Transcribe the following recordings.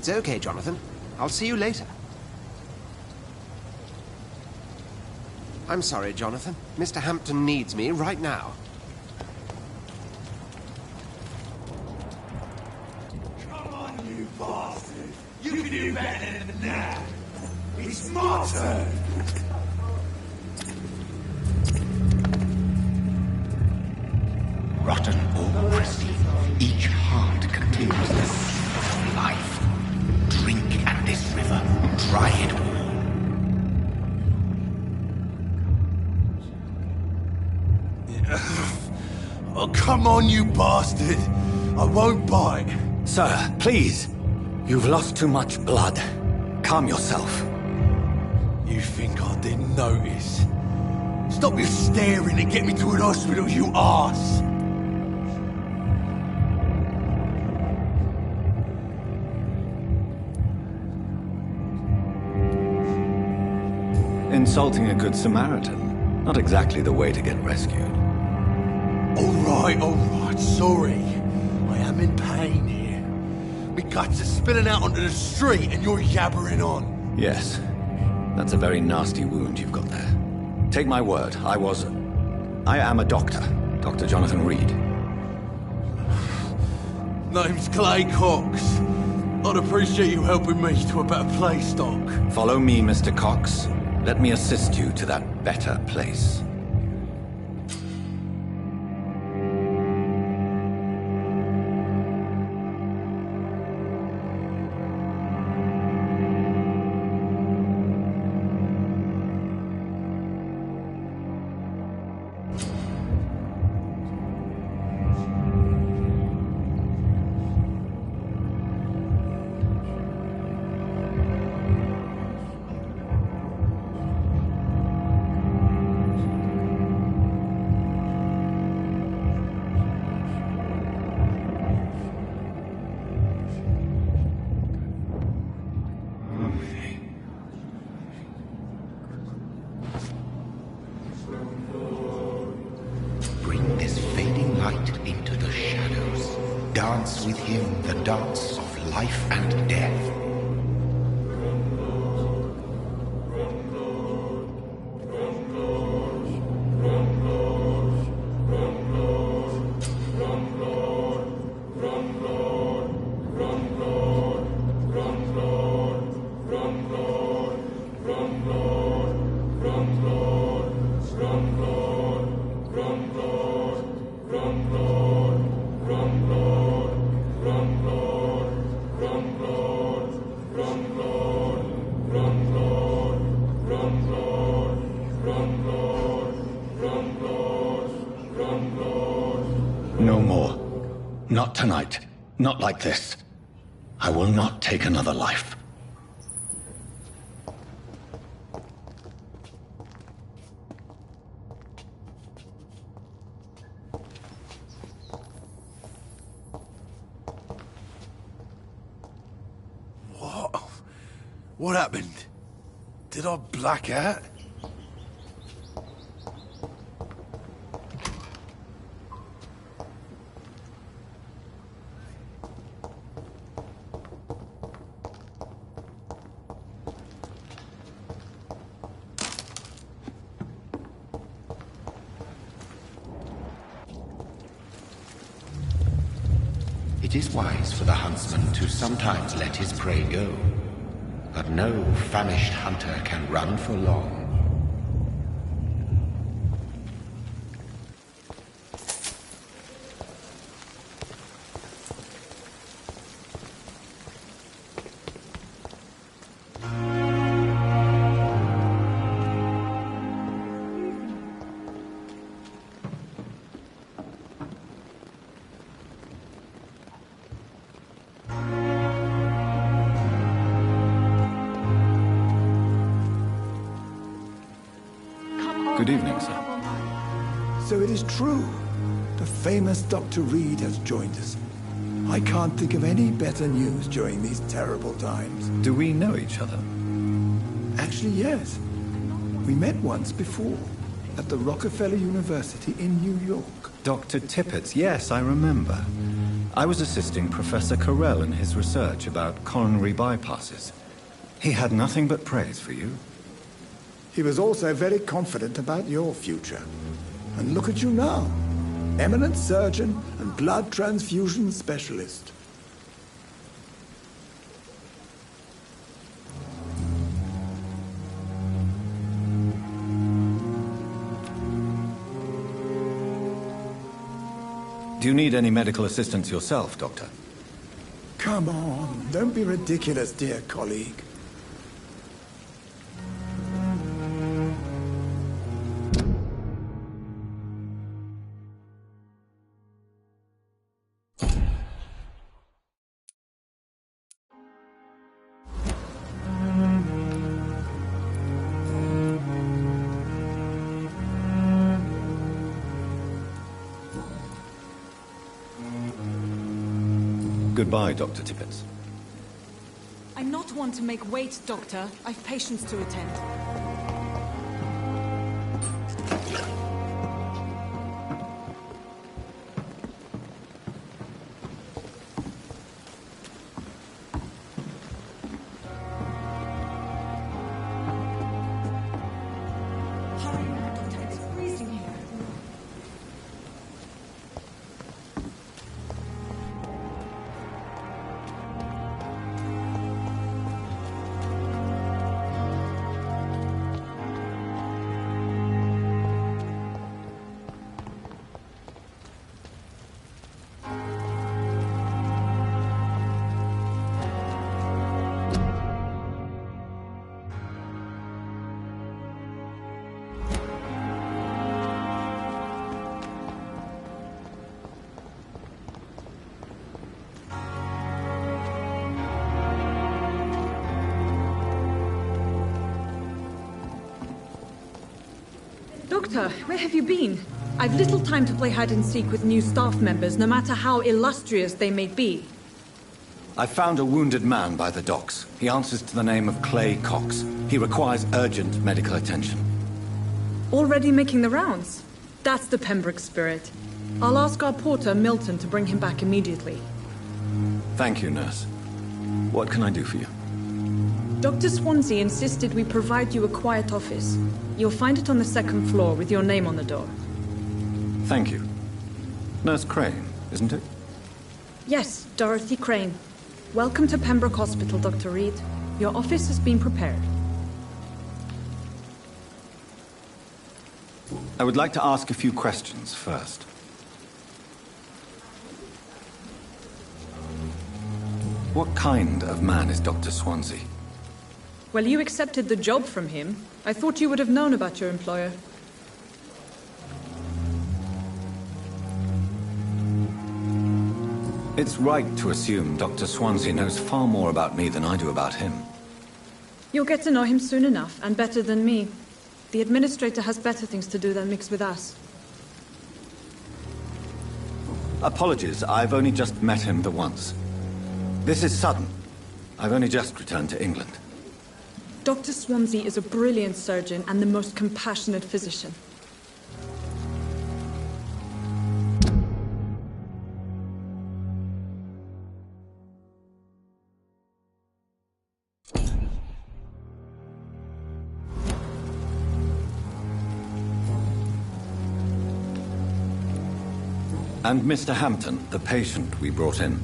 It's okay, Jonathan. I'll see you later. I'm sorry, Jonathan. Mr. Hampton needs me right now. Come on, you bastard! You can do better than that! It's my turn! Rotten or pristine, each heart contains the seed of life. Drink at this river, try it all. Oh, come on, you bastard! I won't bite. Sir, please. You've lost too much blood. Calm yourself. You think I didn't notice? Stop your staring and get me to an hospital, you arse! Insulting a good Samaritan. Not exactly the way to get rescued. Alright, sorry. I am in pain here. My guts are spilling out onto the street and you're yabbering on. Yes. That's a very nasty wound you've got there. Take my word, I am a doctor. Dr. Jonathan Reed. Name's Clay Cox. I'd appreciate you helping me to a better place, Doc. Follow me, Mr. Cox. Let me assist you to that better place. Bring this fading light into the shadows. Dance with him the dance of life and death. No more. Not tonight. Not like this. I will not take another life. What? What happened? Did I black out? It is wise for the huntsman to sometimes let his prey go, but no famished hunter can run for long. Good evening, sir. So it is true. The famous Dr. Reed has joined us. I can't think of any better news during these terrible times. Do we know each other? Actually, yes. We met once before, at the Rockefeller University in New York. Dr. Tippett, yes, I remember. I was assisting Professor Carell in his research about coronary bypasses. He had nothing but praise for you. He was also very confident about your future. And look at you now. Eminent surgeon and blood transfusion specialist. Do you need any medical assistance yourself, Doctor? Come on, don't be ridiculous, dear colleague. Goodbye, Dr. Tippett. I'm not one to make wait, Doctor. I've patients to attend. Hurry now, Doctor. It's freezing here. Doctor, where have you been? I've little time to play hide and seek with new staff members, no matter how illustrious they may be. I found a wounded man by the docks. He answers to the name of Clay Cox. He requires urgent medical attention. Already making the rounds? That's the Pembroke spirit. I'll ask our porter, Milton, to bring him back immediately. Thank you, nurse. What can I do for you? Dr. Swansea insisted we provide you a quiet office. You'll find it on the second floor with your name on the door. Thank you. Nurse Crane, isn't it? Yes, Dorothy Crane. Welcome to Pembroke Hospital, Dr. Reed. Your office has been prepared. I would like to ask a few questions first. What kind of man is Dr. Swansea? Well, you accepted the job from him. I thought you would have known about your employer. It's right to assume Dr. Swansea knows far more about me than I do about him. You'll get to know him soon enough, and better than me. The administrator has better things to do than mix with us. Apologies, I've only just met him the once. This is sudden. I've only just returned to England. Dr. Swansea is a brilliant surgeon and the most compassionate physician. And Mr. Hampton, the patient we brought in,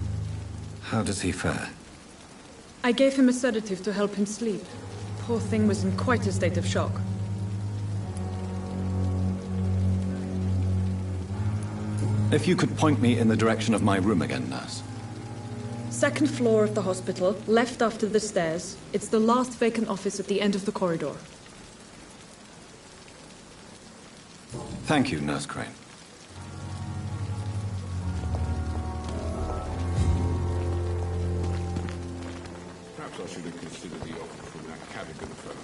how does he fare? I gave him a sedative to help him sleep. Poor thing was in quite a state of shock. If you could point me in the direction of my room again, nurse. Second floor of the hospital, left after the stairs. It's the last vacant office at the end of the corridor. Thank you, Nurse Crane. Perhaps I should have considered the offer from that Cadogan fellow.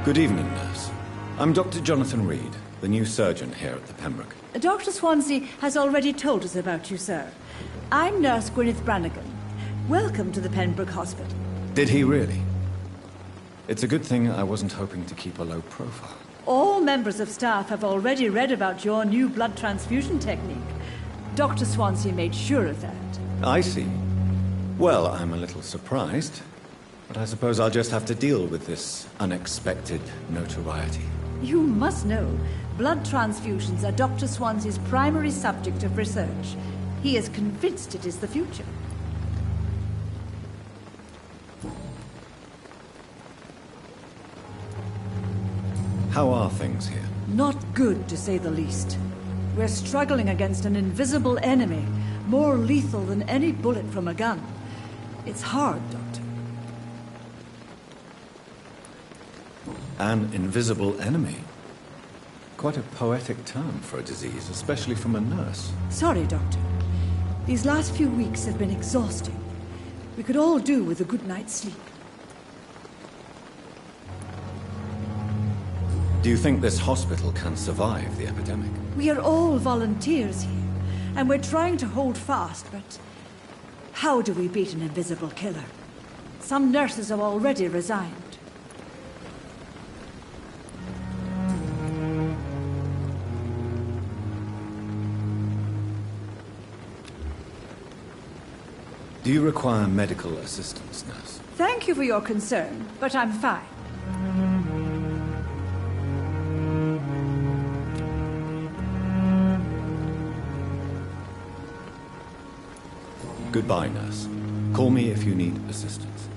Good evening, nurse. I'm Dr. Jonathan Reed, the new surgeon here at the Pembroke. Dr. Swansea has already told us about you, sir. I'm Nurse Gwyneth Brannigan. Welcome to the Pembroke Hospital. Did he really? It's a good thing I wasn't hoping to keep a low profile. All members of staff have already read about your new blood transfusion technique. Dr. Swansea made sure of that. I see. Well, I'm a little surprised, but I suppose I'll just have to deal with this unexpected notoriety. You must know, blood transfusions are Dr. Swansea's primary subject of research. He is convinced it is the future. How are things here? Not good, to say the least. We're struggling against an invisible enemy, more lethal than any bullet from a gun. It's hard, Doctor. An invisible enemy? Quite a poetic term for a disease, especially from a nurse. Sorry, Doctor. These last few weeks have been exhausting. We could all do with a good night's sleep. Do you think this hospital can survive the epidemic? We are all volunteers here, and we're trying to hold fast, but how do we beat an invisible killer? Some nurses have already resigned. Do you require medical assistance, nurse? Thank you for your concern, but I'm fine. Goodbye, nurse. Call me if you need assistance.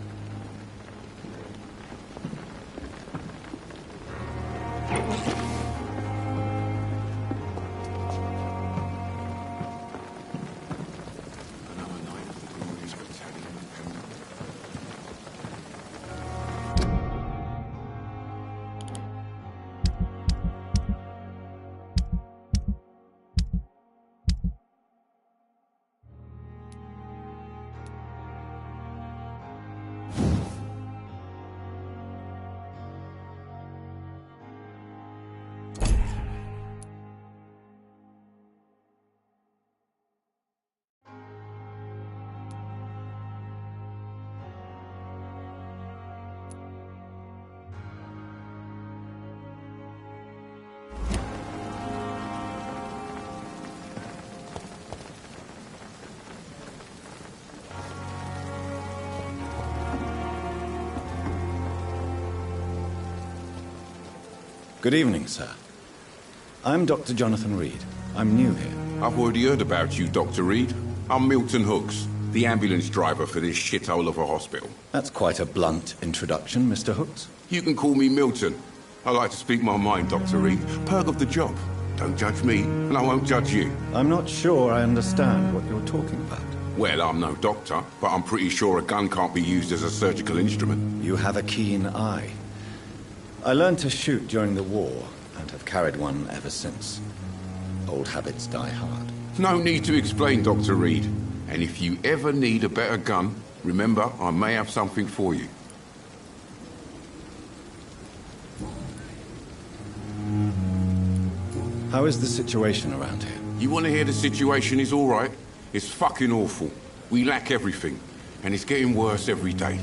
Good evening, sir. I'm Dr. Jonathan Reed. I'm new here. I've already heard about you, Dr. Reed. I'm Milton Hooks, the ambulance driver for this shithole of a hospital. That's quite a blunt introduction, Mr. Hooks. You can call me Milton. I like to speak my mind, Dr. Reed. Perk of the job. Don't judge me, and I won't judge you. I'm not sure I understand what you're talking about. Well, I'm no doctor, but I'm pretty sure a gun can't be used as a surgical instrument. You have a keen eye. I learned to shoot during the war, and have carried one ever since. Old habits die hard. No need to explain, Dr. Reed. And if you ever need a better gun, remember, I may have something for you. How is the situation around here? You want to hear the situation is all right? It's fucking awful. We lack everything, and it's getting worse every day.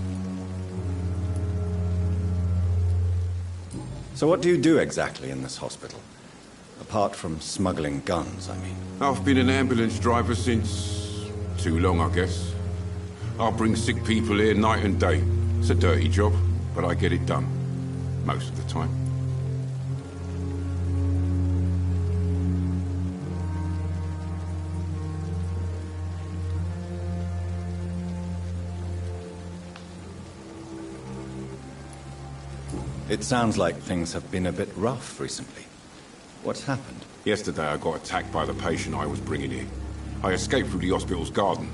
So what do you do exactly in this hospital? Apart from smuggling guns, I mean. I've been an ambulance driver since... too long, I guess. I bring sick people here night and day. It's a dirty job, but I get it done. Most of the time. It sounds like things have been a bit rough recently. What's happened? Yesterday I got attacked by the patient I was bringing here. I escaped through the hospital's garden,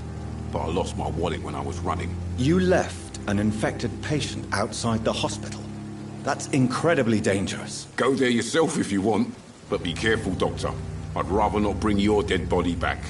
but I lost my wallet when I was running. You left an infected patient outside the hospital? That's incredibly dangerous. Go there yourself if you want, but be careful, Doctor. I'd rather not bring your dead body back.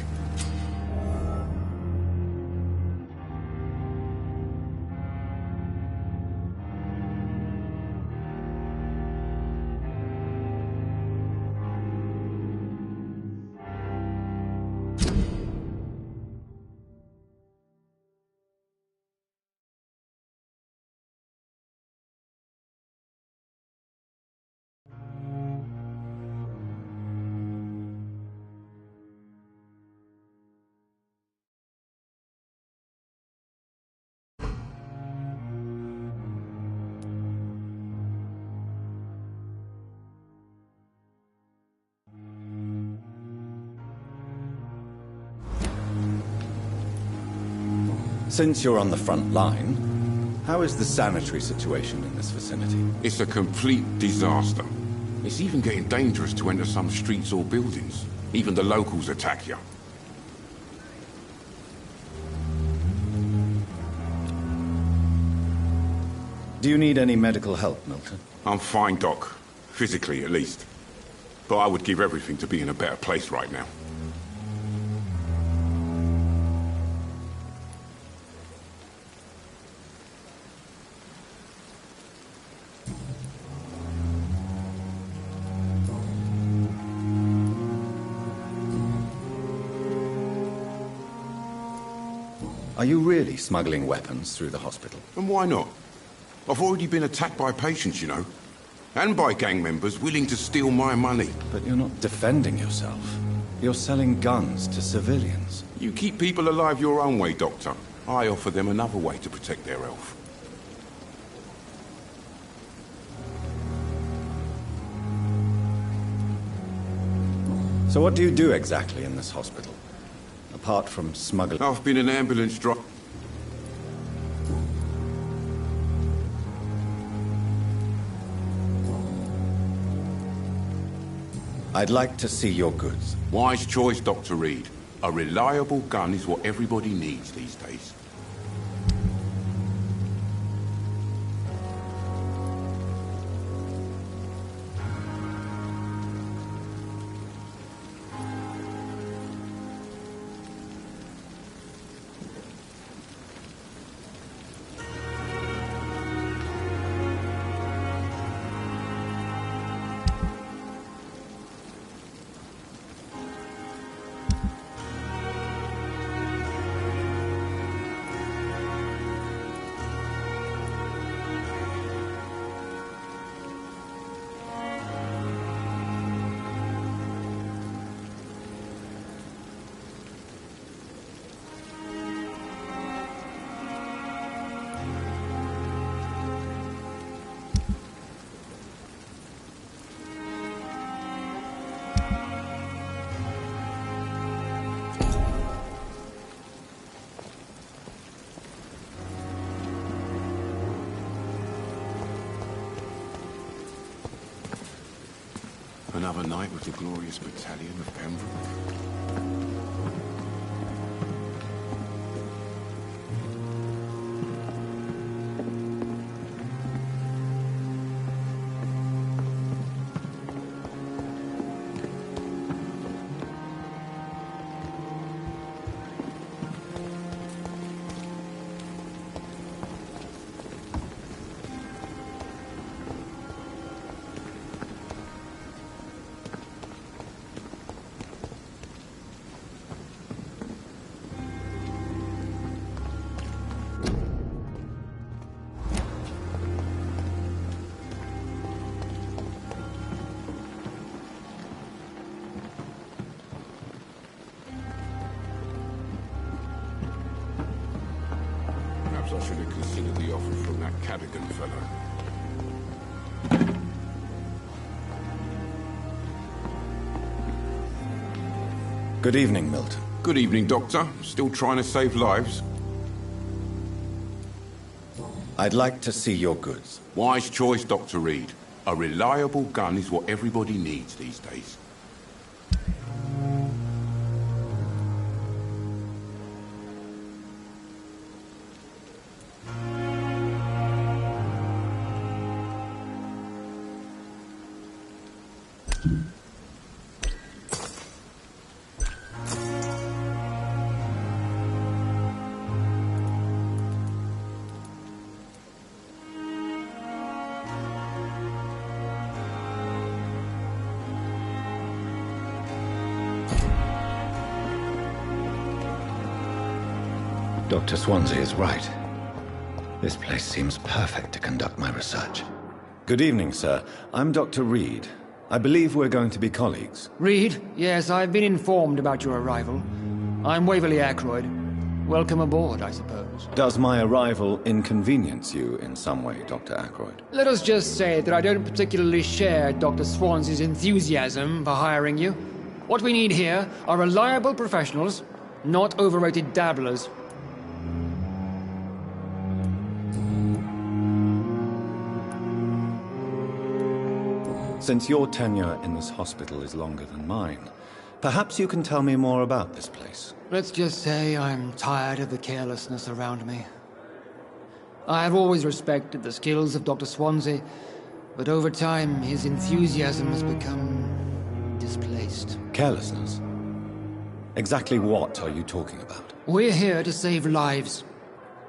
Since you're on the front line, how is the sanitary situation in this vicinity? It's a complete disaster. It's even getting dangerous to enter some streets or buildings. Even the locals attack you. Do you need any medical help, Milton? I'm fine, Doc. Physically, at least. But I would give everything to be in a better place right now. Are you really smuggling weapons through the hospital? And why not? I've already been attacked by patients, you know. And by gang members willing to steal my money. But you're not defending yourself. You're selling guns to civilians. You keep people alive your own way, Doctor. I offer them another way to protect their health. So what do you do exactly in this hospital? Apart from smuggling... I've been an ambulance driver. I'd like to see your goods. Wise choice, Dr. Reed. A reliable gun is what everybody needs these days. Another night with the glorious battalion of Pembroke. I should have considered the offer from that Cadogan fellow. Good evening, Milton. Good evening, Doctor. Still trying to save lives? I'd like to see your goods. Wise choice, Dr. Reed. A reliable gun is what everybody needs these days. Dr. Swansea is right. This place seems perfect to conduct my research. Good evening, sir. I'm Dr. Reed. I believe we're going to be colleagues. Reed? Yes, I've been informed about your arrival. I'm Waverly Ackroyd. Welcome aboard, I suppose. Does my arrival inconvenience you in some way, Dr. Ackroyd? Let us just say that I don't particularly share Dr. Swansea's enthusiasm for hiring you. What we need here are reliable professionals, not overrated dabblers. Since your tenure in this hospital is longer than mine, perhaps you can tell me more about this place. Let's just say I'm tired of the carelessness around me. I have always respected the skills of Dr. Swansea, but over time his enthusiasm has become displaced. Carelessness? Exactly what are you talking about? We're here to save lives.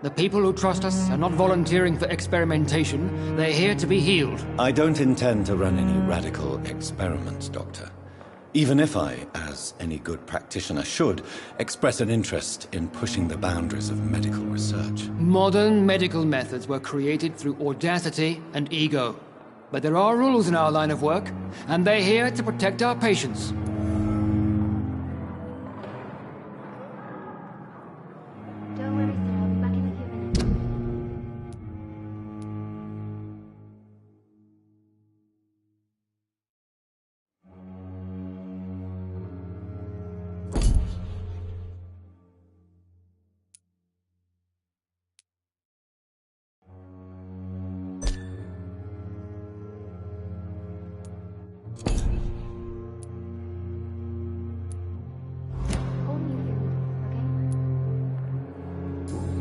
The people who trust us are not volunteering for experimentation. They're here to be healed. I don't intend to run any radical experiments, Doctor. Even if I, as any good practitioner should, express an interest in pushing the boundaries of medical research. Modern medical methods were created through audacity and ego. But there are rules in our line of work, and they're here to protect our patients. Don't worry, sir. I'll be back in a few minutes.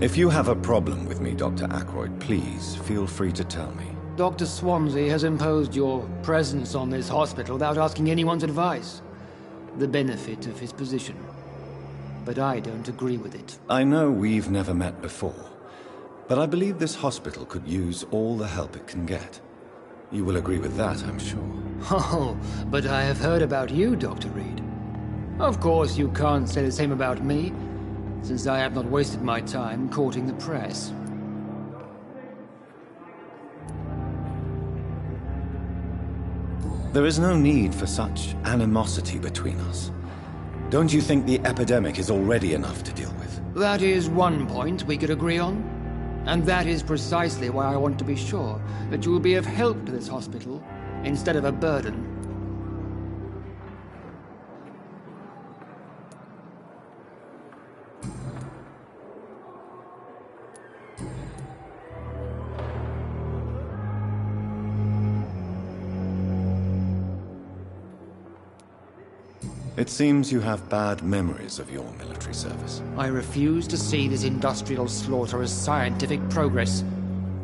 If you have a problem with me, Dr. Ackroyd, please feel free to tell me. Dr. Swansea has imposed your presence on this hospital without asking anyone's advice. The benefit of his position. But I don't agree with it. I know we've never met before, but I believe this hospital could use all the help it can get. You will agree with that, I'm sure. Oh, but I have heard about you, Dr. Reed. Of course you can't say the same about me, since I have not wasted my time courting the press. There is no need for such animosity between us. Don't you think the epidemic is already enough to deal with? That is one point we could agree on. And that is precisely why I want to be sure that you will be of help to this hospital, instead of a burden. It seems you have bad memories of your military service. I refuse to see this industrial slaughter as scientific progress.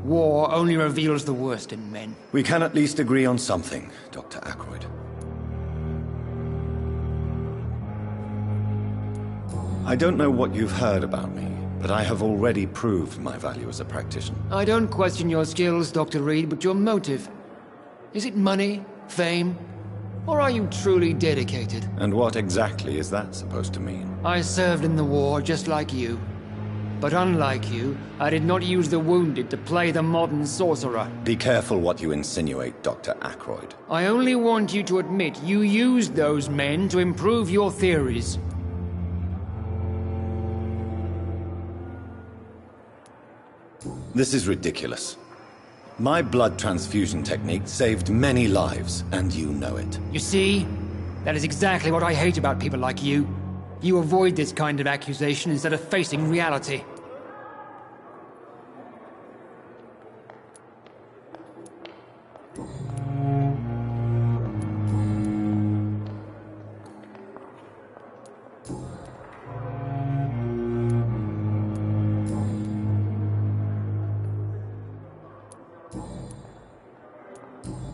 War only reveals the worst in men. We can at least agree on something, Dr. Ackroyd. I don't know what you've heard about me, but I have already proved my value as a practitioner. I don't question your skills, Dr. Reed, but your motive. Is it money, fame, or are you truly dedicated? And what exactly is that supposed to mean? I served in the war just like you. But unlike you, I did not use the wounded to play the modern sorcerer. Be careful what you insinuate, Dr. Ackroyd. I only want you to admit you used those men to improve your theories. This is ridiculous. My blood transfusion technique saved many lives, and you know it. You see? That is exactly what I hate about people like you. You avoid this kind of accusation instead of facing reality.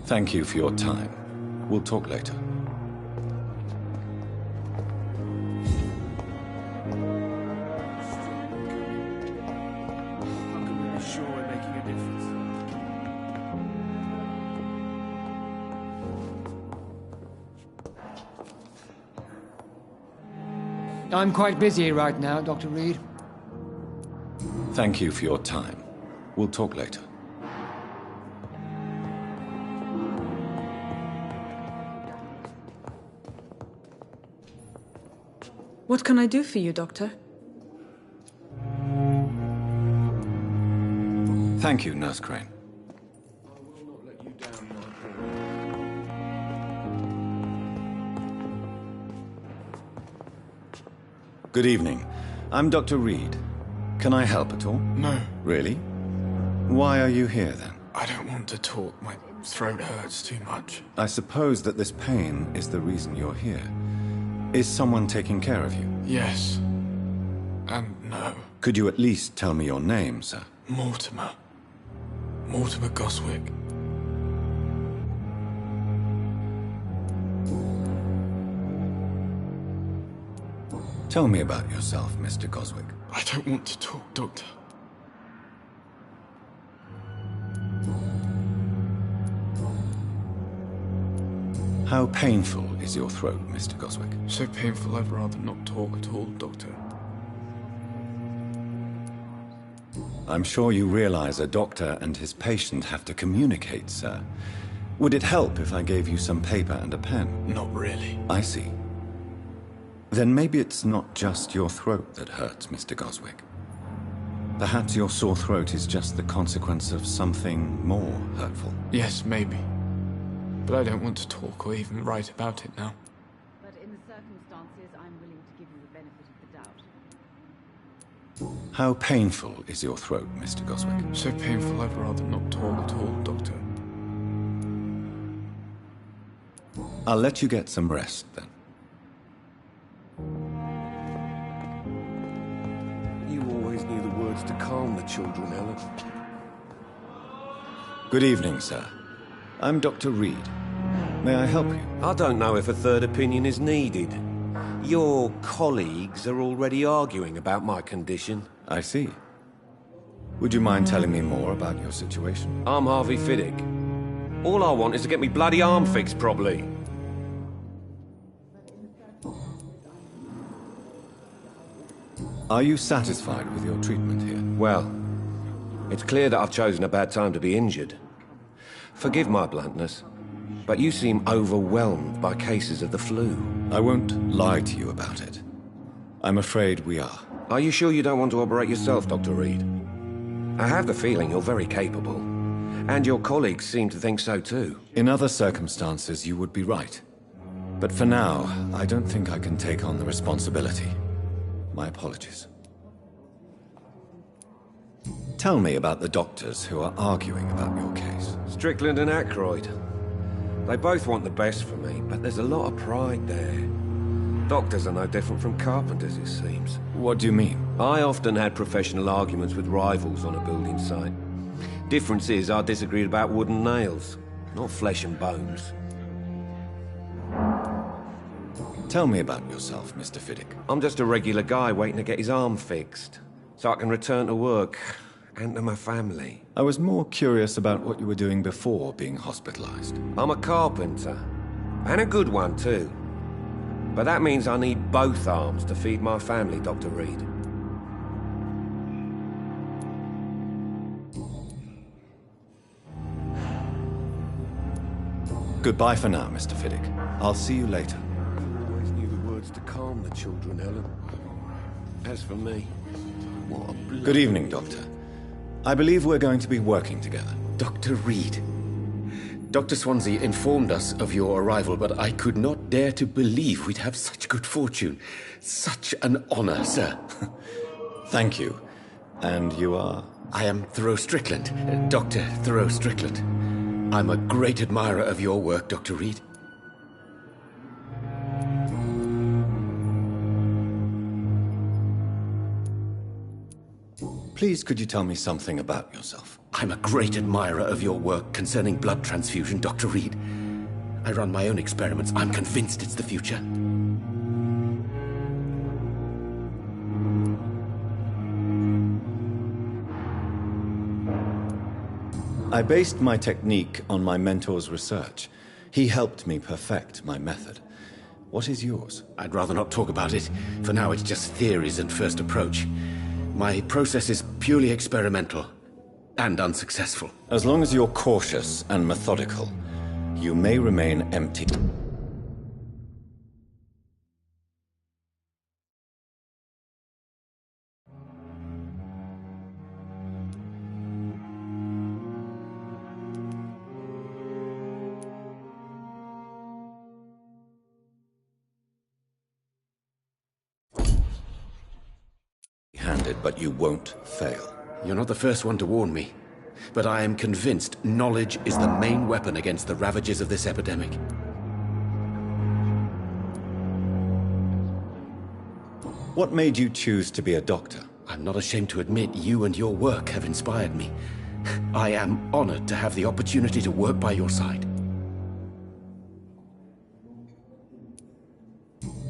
Thank you for your time. We'll talk later. I'm quite busy right now, Dr. Reed. Thank you for your time. We'll talk later. What can I do for you, Doctor? Thank you, Nurse Crane. Good evening. I'm Dr. Reed. Can I help at all? No. Really? Why are you here, then? I don't want to talk. My throat hurts too much. I suppose that this pain is the reason you're here. Is someone taking care of you? Yes. And no. Could you at least tell me your name, sir? Mortimer. Mortimer Goswick. Tell me about yourself, Mr. Goswick. I don't want to talk, Doctor. How painful is your throat, Mr. Goswick? So painful I'd rather not talk at all, Doctor. I'm sure you realize a doctor and his patient have to communicate, sir. Would it help if I gave you some paper and a pen? Not really. I see. Then maybe it's not just your throat that hurts, Mr. Goswick. Perhaps your sore throat is just the consequence of something more hurtful. Yes, maybe. But I don't want to talk or even write about it now. But in the circumstances, I'm willing to give you the benefit of the doubt. How painful is your throat, Mr. Goswick? So painful I'd rather not talk at all, Doctor. I'll let you get some rest, then. You always knew the words to calm the children, Ellen. Good evening, sir. I'm Dr. Reed. May I help you? I don't know if a third opinion is needed. Your colleagues are already arguing about my condition. I see. Would you mind telling me more about your situation? I'm Harvey Fiddick. All I want is to get me bloody arm fixed properly. Are you satisfied with your treatment here? Well, it's clear that I've chosen a bad time to be injured. Forgive my bluntness, but you seem overwhelmed by cases of the flu. I won't lie to you about it. I'm afraid we are. Are you sure you don't want to operate yourself, Dr. Reed? I have the feeling you're very capable, and your colleagues seem to think so too. In other circumstances, you would be right. But for now, I don't think I can take on the responsibility. My apologies. Tell me about the doctors who are arguing about your case. Strickland and Aykroyd. They both want the best for me, but there's a lot of pride there. Doctors are no different from carpenters, it seems. What do you mean? I often had professional arguments with rivals on a building site. Difference is, I disagreed about wooden nails, not flesh and bones. Tell me about yourself, Mr. Fiddick. I'm just a regular guy waiting to get his arm fixed, so I can return to work and to my family. I was more curious about what you were doing before being hospitalized. I'm a carpenter, and a good one too. But that means I need both arms to feed my family, Dr. Reed. Goodbye for now, Mr. Fiddick. I'll see you later. Always knew the words to calm the children, Ellen. As for me, what a bloody... Good evening, Doctor. I believe we're going to be working together. Dr. Reed. Dr. Swansea informed us of your arrival, but I could not dare to believe we'd have such good fortune. Such an honor, sir. Thank you. And you are? I am Thoreau Strickland, Dr. Thoreau Strickland. I'm a great admirer of your work, Dr. Reed. Please, could you tell me something about yourself? I'm a great admirer of your work concerning blood transfusion, Dr. Reed. I run my own experiments. I'm convinced it's the future. I based my technique on my mentor's research. He helped me perfect my method. What is yours? I'd rather not talk about it. For now, it's just theories and first approach. My process is purely experimental and unsuccessful. As long as you're cautious and methodical, you may remain empty. Handed, but you won't fail. You're not the first one to warn me. but I am convinced knowledge is the main weapon against the ravages of this epidemic. What made you choose to be a doctor? I'm not ashamed to admit you and your work have inspired me. I am honored to have the opportunity to work by your side.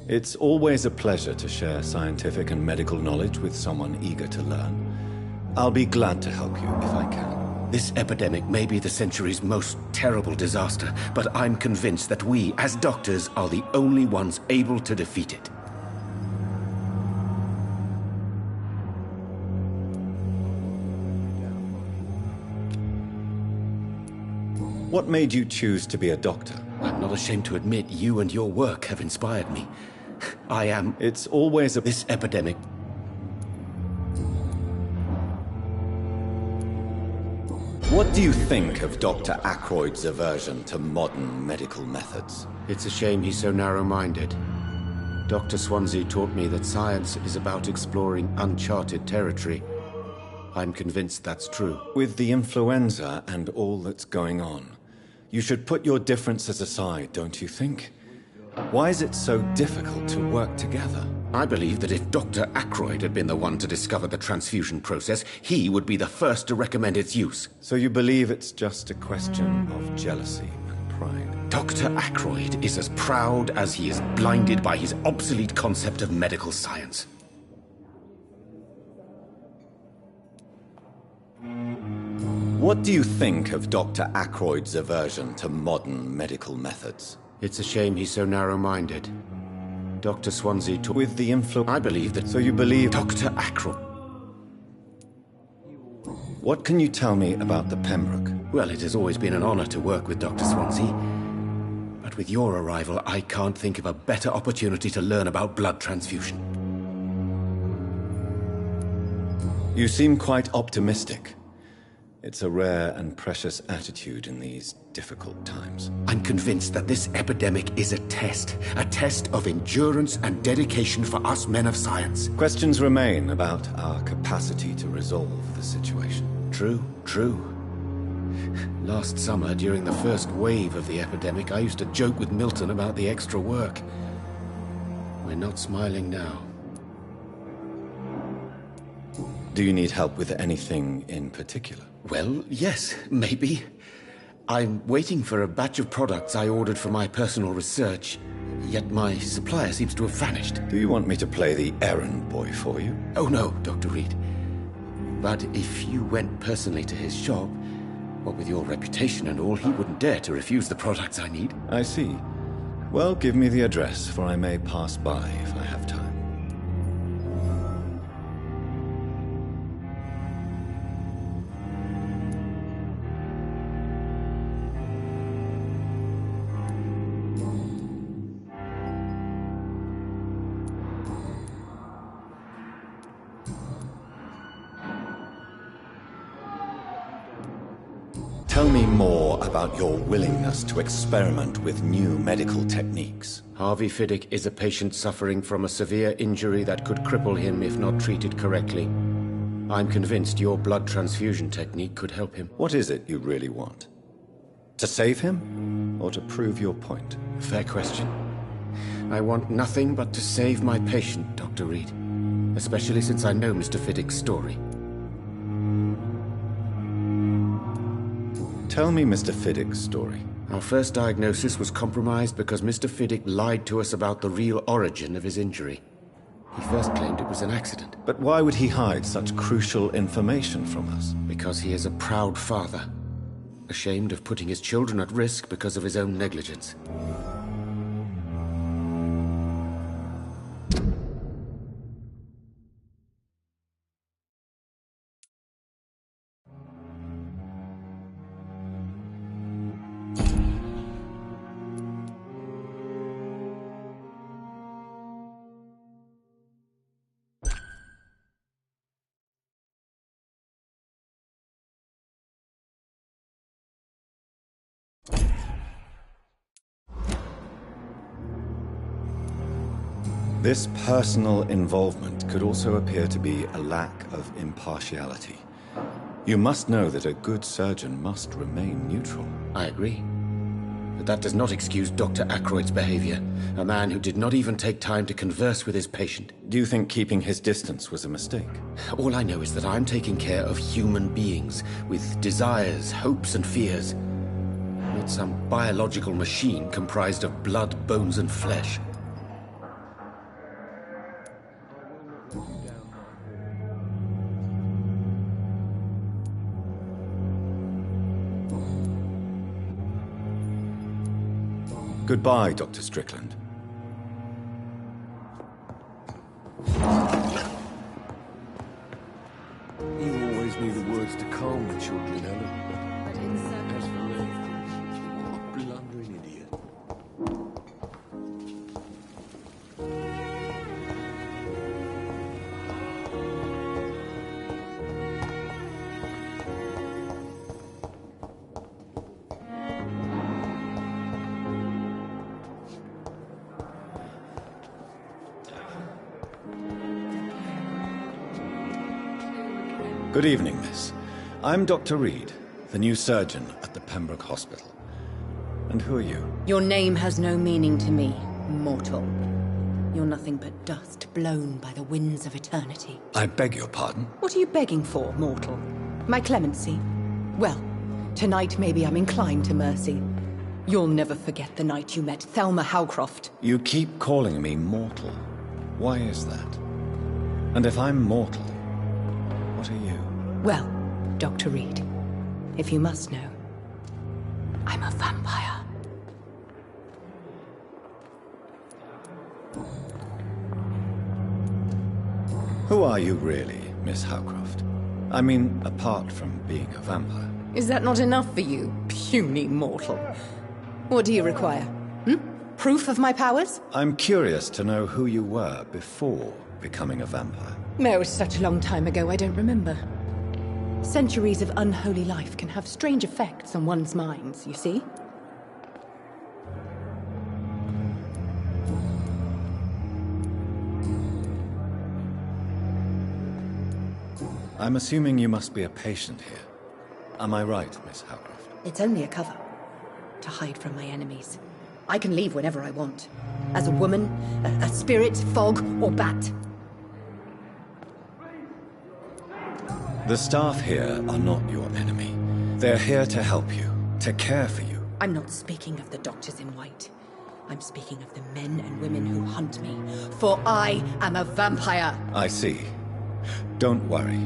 It's always a pleasure to share scientific and medical knowledge with someone eager to learn. I'll be glad to help you if I can. This epidemic may be the century's most terrible disaster, but I'm convinced that we, as doctors, are the only ones able to defeat it. What made you choose to be a doctor? I'm not ashamed to admit you and your work have inspired me. It's always this epidemic. What do you think of Dr. Ackroyd's aversion to modern medical methods? It's a shame he's so narrow-minded. Dr. Swansea taught me that science is about exploring uncharted territory. I'm convinced that's true. With the influenza and all that's going on, you should put your differences aside, don't you think? Why is it so difficult to work together? I believe that if Dr. Ackroyd had been the one to discover the transfusion process, he would be the first to recommend its use. So you believe it's just a question of jealousy and pride? Dr. Ackroyd is as proud as he is blinded by his obsolete concept of medical science. What do you think of Dr. Ackroyd's aversion to modern medical methods? It's a shame he's so narrow-minded. Dr. Swansea taught... With the I believe that... So you believe... Dr. Ackroyd... What can you tell me about the Pembroke? Well, it has always been an honor to work with Dr. Swansea. But with your arrival, I can't think of a better opportunity to learn about blood transfusion. You seem quite optimistic. It's a rare and precious attitude in these difficult times. I'm convinced that this epidemic is a test of endurance and dedication for us men of science. Questions remain about our capacity to resolve the situation. True. Last summer, during the first wave of the epidemic, I used to joke with Milton about the extra work. We're not smiling now. Do you need help with anything in particular? Well, yes, maybe. I'm waiting for a batch of products I ordered for my personal research, yet my supplier seems to have vanished. Do you want me to play the errand boy for you? Oh no, Dr. Reed. But if you went personally to his shop, what with your reputation and all, he wouldn't dare to refuse the products I need. I see. Well, give me the address, for I may pass by if I have time. Tell me more about your willingness to experiment with new medical techniques. Harvey Fiddick is a patient suffering from a severe injury that could cripple him if not treated correctly. I'm convinced your blood transfusion technique could help him. What is it you really want? To save him, or to prove your point? Fair question. I want nothing but to save my patient, Dr. Reed. Especially since I know Mr. Fiddick's story. Tell me Mr. Fiddick's story. Our first diagnosis was compromised because Mr. Fiddick lied to us about the real origin of his injury. He first claimed it was an accident. But why would he hide such crucial information from us? Because he is a proud father, ashamed of putting his children at risk because of his own negligence. This personal involvement could also appear to be a lack of impartiality. You must know that a good surgeon must remain neutral. I agree. But that does not excuse Dr. Ackroyd's behavior. A man who did not even take time to converse with his patient. Do you think keeping his distance was a mistake? All I know is that I'm taking care of human beings with desires, hopes, and fears. Not some biological machine comprised of blood, bones, and flesh. Goodbye, Dr. Strickland. You always knew the words to calm the children, Helen. But in As for me, what a blundering idiot. Good evening, miss. I'm Dr. Reed, the new surgeon at the Pembroke Hospital. And who are you? Your name has no meaning to me, mortal. You're nothing but dust blown by the winds of eternity. I beg your pardon? What are you begging for, mortal? My clemency? Well, tonight maybe I'm inclined to mercy. You'll never forget the night you met Thelma Howcroft. You keep calling me mortal. Why is that? And if I'm mortal, what are you? Well, Dr. Reed, if you must know, I'm a vampire. Who are you really, Miss Howcroft? I mean, apart from being a vampire. Is that not enough for you, puny mortal? What do you require? Proof of my powers? I'm curious to know who you were before becoming a vampire. No, it's such a long time ago, I don't remember. Centuries of unholy life can have strange effects on one's minds, you see? I'm assuming you must be a patient here. Am I right, Miss Howcroft? It's only a cover. To hide from my enemies. I can leave whenever I want. As a woman, a spirit, fog, or bat. The staff here are not your enemy. They're here to help you, to care for you. I'm not speaking of the doctors in white. I'm speaking of the men and women who hunt me. For I am a vampire! I see. Don't worry.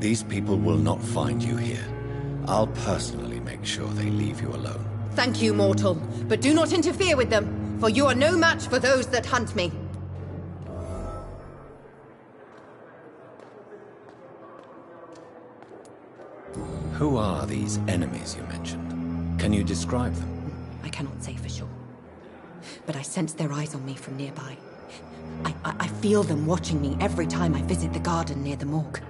These people will not find you here. I'll personally make sure they leave you alone. Thank you, mortal. But do not interfere with them, for you are no match for those that hunt me. Who are these enemies you mentioned? Can you describe them? I cannot say for sure. But I sense their eyes on me from nearby. I feel them watching me every time I visit the garden near the morgue.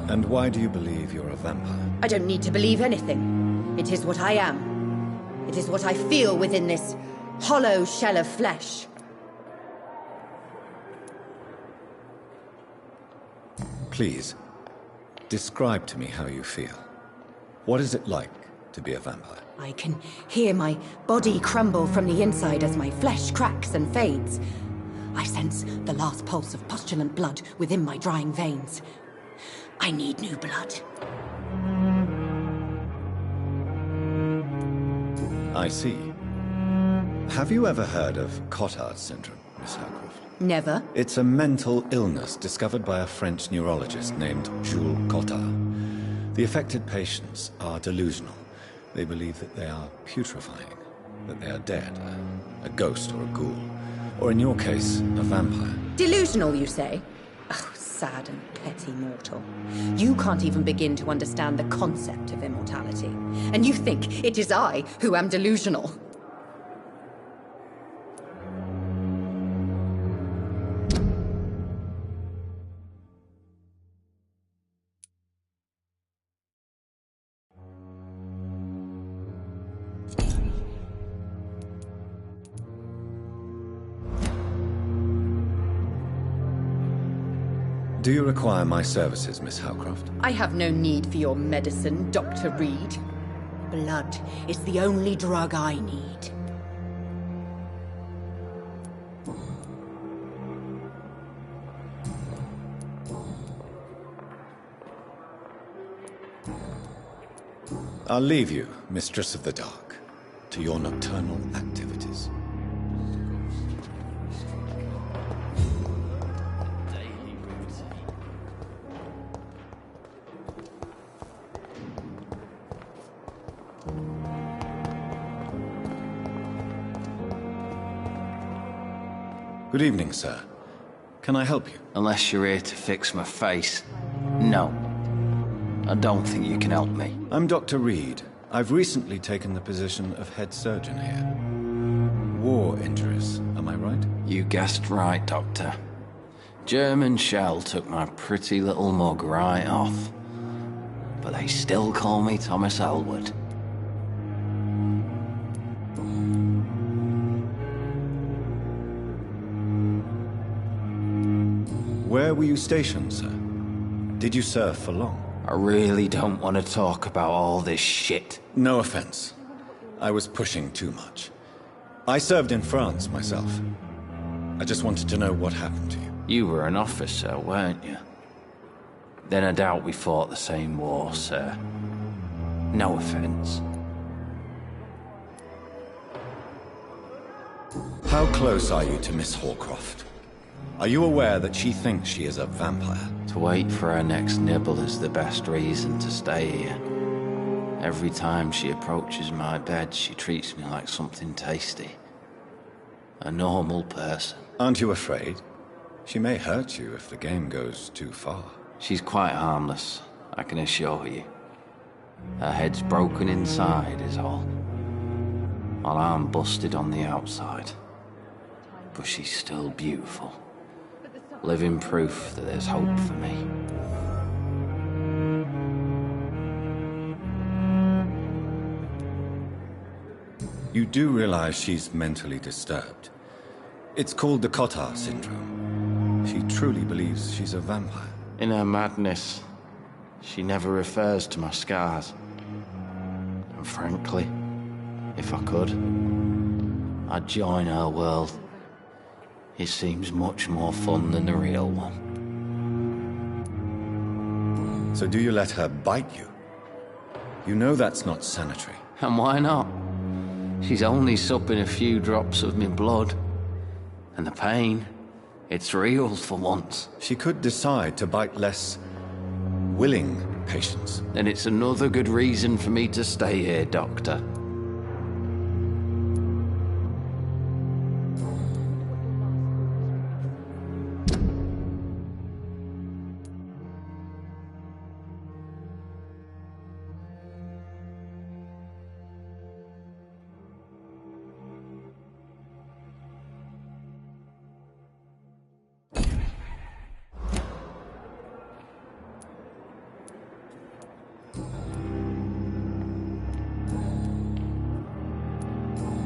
And why do you believe you're a vampire? I don't need to believe anything. It is what I am. It is what I feel within this hollow shell of flesh. Please, describe to me how you feel. What is it like to be a vampire? I can hear my body crumble from the inside as my flesh cracks and fades. I sense the last pulse of postulant blood within my drying veins. I need new blood. I see. Have you ever heard of Cotard syndrome, Miss Howcroft? Never. It's a mental illness discovered by a French neurologist named Jules Cotard. The affected patients are delusional. They believe that they are putrefying, that they are dead, a ghost or a ghoul, or in your case, a vampire. Delusional, you say? Oh, sad and petty mortal. You can't even begin to understand the concept of immortality. And you think it is I who am delusional. Do you require my services, Miss Howcroft? I have no need for your medicine, Dr. Reed. Blood is the only drug I need. I'll leave you, Mistress of the Dark, to your nocturnal activities. Good evening, sir. Can I help you? Unless you're here to fix my face. No. I don't think you can help me. I'm Dr. Reed. I've recently taken the position of head surgeon here. War injuries, am I right? You guessed right, Doctor. German shell took my pretty little mug right off. But they still call me Thomas Elwood. Where were you stationed, sir? Did you serve for long? I really don't want to talk about all this shit. No offense. I was pushing too much. I served in France myself. I just wanted to know what happened to you. You were an officer, weren't you? Then I doubt we fought the same war, sir. No offense. How close are you to Miss Hawcroft? Are you aware that she thinks she is a vampire? To wait for her next nibble is the best reason to stay here. Every time she approaches my bed, she treats me like something tasty. A normal person. Aren't you afraid? She may hurt you if the game goes too far. She's quite harmless, I can assure you. Her head's broken inside is all. While I'm busted on the outside. But she's still beautiful. Living proof that there's hope for me. You do realize she's mentally disturbed. It's called the Cotard syndrome. She truly believes she's a vampire. In her madness, she never refers to my scars. And frankly, if I could, I'd join her world. It seems much more fun than the real one. So do you let her bite you? You know that's not sanitary. And why not? She's only supping a few drops of me blood. And the pain, it's real for once. She could decide to bite less willing patients. Then it's another good reason for me to stay here, Doctor.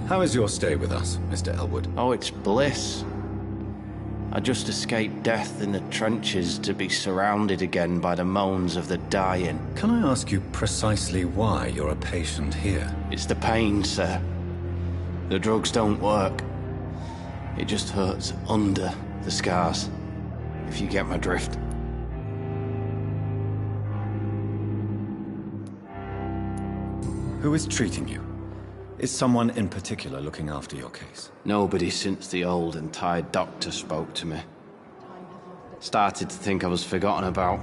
How is your stay with us, Mr. Elwood? Oh, it's bliss. I just escaped death in the trenches to be surrounded again by the moans of the dying. Can I ask you precisely why you're a patient here? It's the pain, sir. The drugs don't work. It just hurts under the scars, if you get my drift. Who is treating you? Is someone in particular looking after your case? Nobody since the old and tired doctor spoke to me. Started to think I was forgotten about.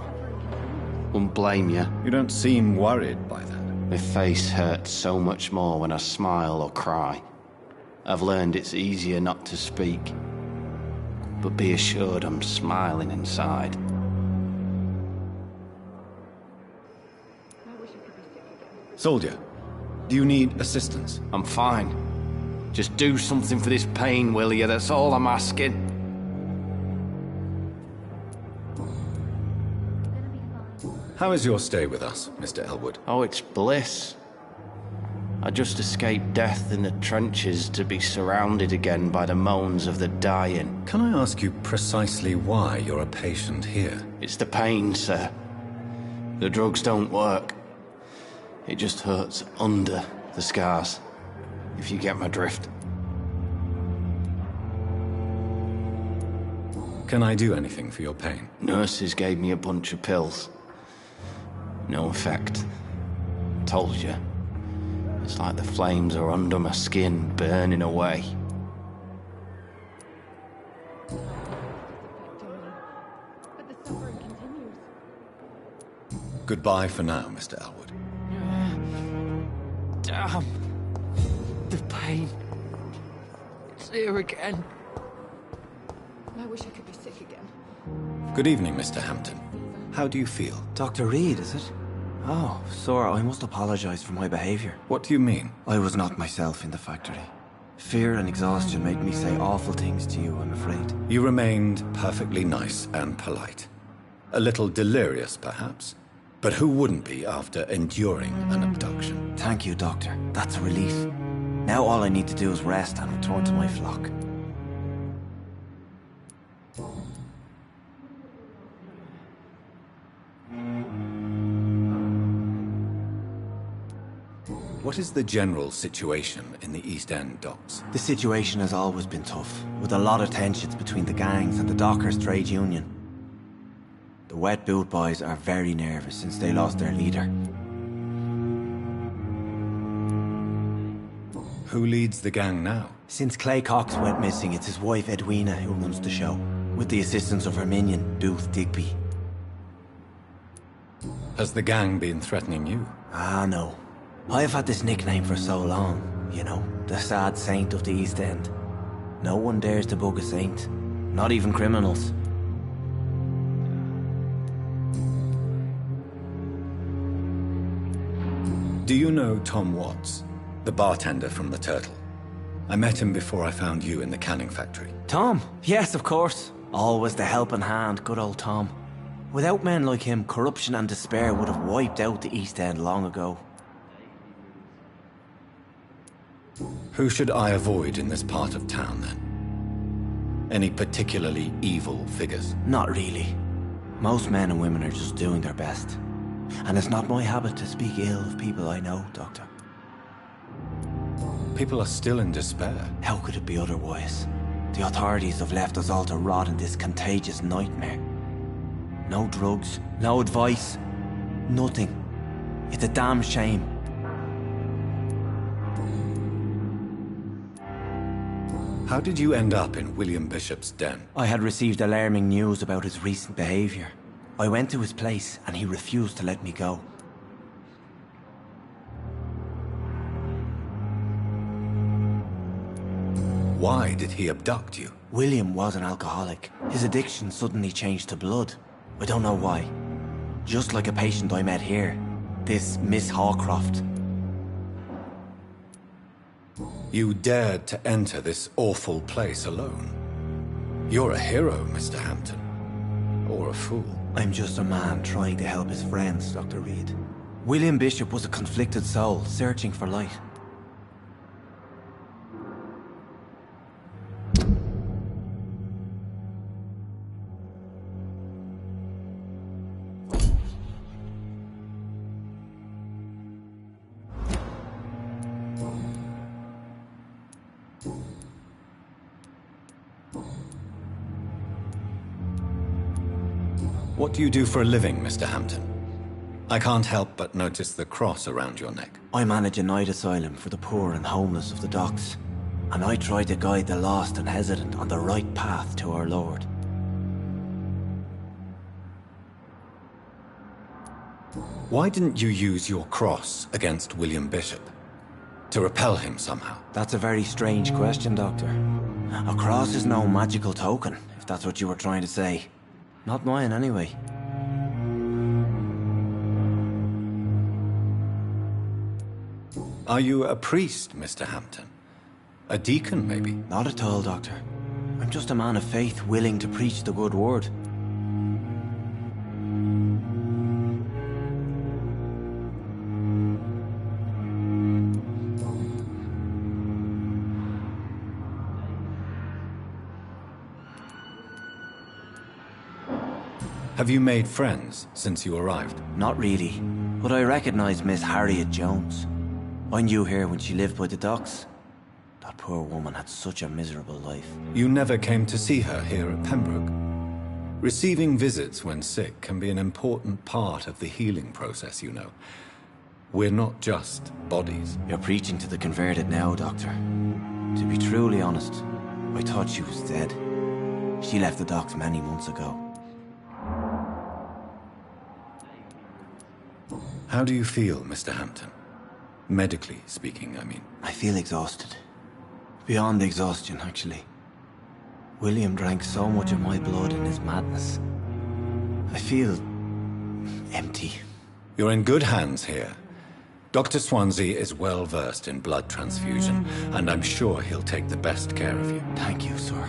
Wouldn't blame you. You don't seem worried by that. My face hurts so much more when I smile or cry. I've learned it's easier not to speak. But be assured I'm smiling inside. Soldier, do you need assistance? I'm fine. Just do something for this pain, will you? That's all I'm asking. How is your stay with us, Mr. Elwood? Oh, it's bliss. I just escaped death in the trenches to be surrounded again by the moans of the dying. Can I ask you precisely why you're a patient here? It's the pain, sir. The drugs don't work. It just hurts under the scars, if you get my drift. Can I do anything for your pain? Nurses gave me a bunch of pills. No effect. Told you. It's like the flames are under my skin, burning away. But the suffering continues. Goodbye for now, Mr. Elwood. Damn. The pain. It's here again. I wish I could be sick again. Good evening, Mr. Hampton. How do you feel? Dr. Reed, is it? Oh, sir, I must apologize for my behavior. What do you mean? I was not myself in the factory. Fear and exhaustion made me say awful things to you, I'm afraid. You remained perfectly nice and polite. A little delirious, perhaps. But who wouldn't be after enduring an abduction? Thank you, Doctor. That's a relief. Now all I need to do is rest and return to my flock. What is the general situation in the East End docks? The situation has always been tough, with a lot of tensions between the gangs and the Dockers' trade union. The Wet Boot Boys are very nervous since they lost their leader. Who leads the gang now? Since Clay Cox went missing, it's his wife Edwina who runs the show, with the assistance of her minion, Booth Digby. Has the gang been threatening you? Ah, no. I've had this nickname for so long, you know, the sad saint of the East End. No one dares to bug a saint, not even criminals. Do you know Tom Watts, the bartender from the Turtle? I met him before I found you in the canning factory. Tom? Yes, of course. Always the helping hand, good old Tom. Without men like him, corruption and despair would have wiped out the East End long ago. Who should I avoid in this part of town, then? Any particularly evil figures? Not really. Most men and women are just doing their best. And it's not my habit to speak ill of people I know, Doctor. People are still in despair. How could it be otherwise? The authorities have left us all to rot in this contagious nightmare. No drugs, no advice, nothing. It's a damn shame. How did you end up in William Bishop's den? I had received alarming news about his recent behavior. I went to his place and he refused to let me go. Why did he abduct you? William was an alcoholic. His addiction suddenly changed to blood. I don't know why. Just like a patient I met here. This Miss Hawcroft. You dared to enter this awful place alone. You're a hero, Mr. Hampton. Or a fool. I'm just a man trying to help his friends, Dr. Reed. William Bishop was a conflicted soul, searching for light. What do you do for a living, Mr. Hampton? I can't help but notice the cross around your neck. I manage a night asylum for the poor and homeless of the docks. And I try to guide the lost and hesitant on the right path to our Lord. Why didn't you use your cross against William Bishop? To repel him somehow? That's a very strange question, Doctor. A cross is no magical token, if that's what you were trying to say. Not mine, anyway. Are you a priest, Mr. Hampton? A deacon, maybe? Not at all, Doctor. I'm just a man of faith, willing to preach the good word. Have you made friends since you arrived? Not really, but I recognize Miss Harriet Jones. I knew her when she lived by the docks. That poor woman had such a miserable life. You never came to see her here at Pembroke? Receiving visits when sick can be an important part of the healing process, you know. We're not just bodies. You're preaching to the converted now, Doctor. To be truly honest, I thought she was dead. She left the docks many months ago. How do you feel, Mr. Hampton? Medically speaking, I mean. I feel exhausted. Beyond exhaustion, actually. William drank so much of my blood in his madness. I feel empty. You're in good hands here. Dr. Swansea is well versed in blood transfusion, and I'm sure he'll take the best care of you. Thank you, sir.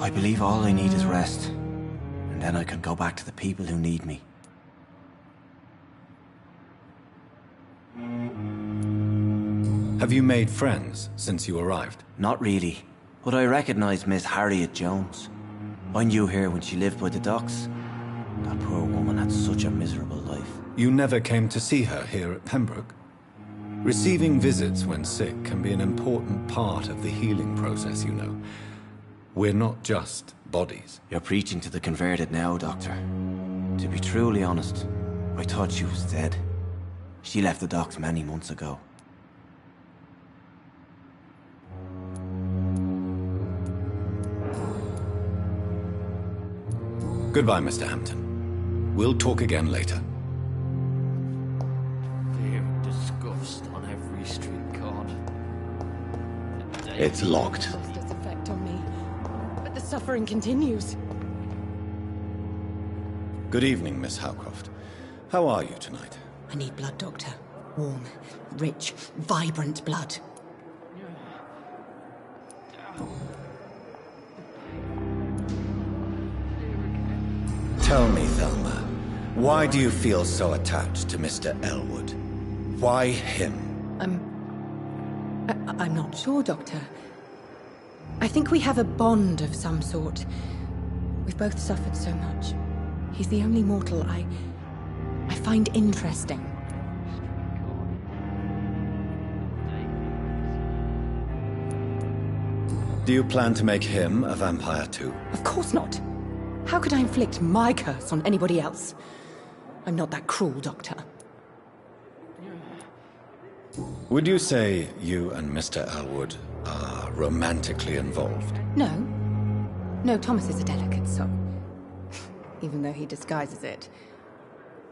I believe all I need is rest. And then I can go back to the people who need me. Have you made friends since you arrived? Not really, but I recognize Miss Harriet Jones. I knew her when she lived by the docks. That poor woman had such a miserable life. You never came to see her here at Pembroke? Receiving visits when sick can be an important part of the healing process, you know. We're not just bodies. You're preaching to the converted now, Doctor. To be truly honest, I thought she was dead. She left the docks many months ago. Goodbye, Mr. Hampton. We'll talk again later. Disgust on every street corner. It's locked. Lost its effect on me, but the suffering continues. Good evening, Miss Howcroft. How are you tonight? I need blood, Doctor. Warm, rich, vibrant blood. Tell me, Thelma, why do you feel so attached to Mr. Elwood? Why him? I'm not sure, Doctor. I think we have a bond of some sort. We've both suffered so much. He's the only mortal I find interesting. Do you plan to make him a vampire too? Of course not. How could I inflict my curse on anybody else? I'm not that cruel, Doctor. Would you say you and Mr. Elwood are romantically involved? No. No, Thomas is a delicate soul. Even though he disguises it.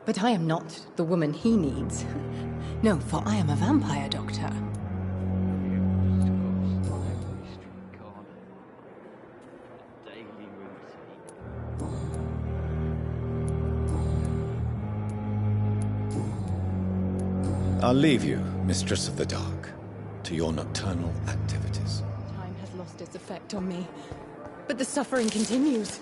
But I am not the woman he needs. No, for I am a vampire, Doctor. I'll leave you, Mistress of the Dark, to your nocturnal activities. Time has lost its effect on me, but the suffering continues.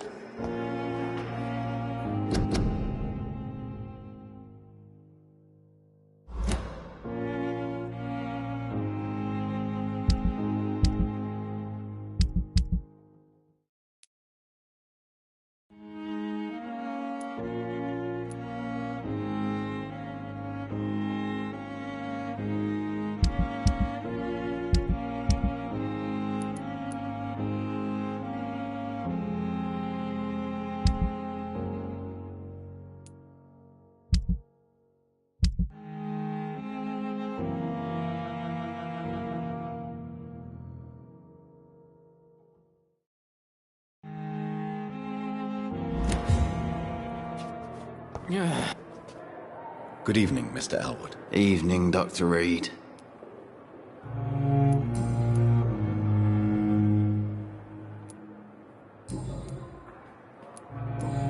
Good evening, Mr. Elwood. Evening, Dr. Reed.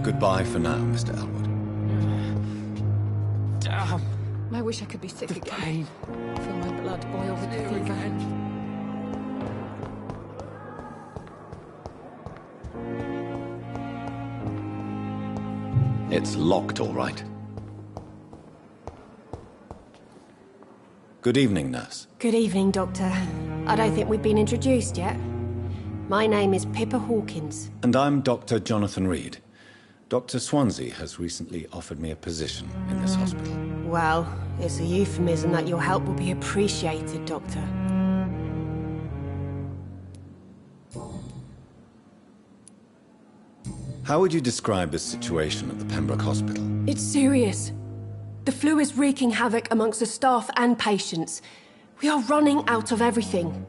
Goodbye for now, Mr. Elwood. Damn. I wish I could be sick The again. pain. Feel my blood boil with the fever. It's locked, all right. Good evening, nurse. Good evening, Doctor. I don't think we've been introduced yet. My name is Pippa Hawkins. And I'm Dr. Jonathan Reed. Dr. Swansea has recently offered me a position in this hospital. Well, it's a euphemism that your help will be appreciated, Doctor. How would you describe the situation at the Pembroke Hospital? It's serious. The flu is wreaking havoc amongst the staff and patients. We are running out of everything.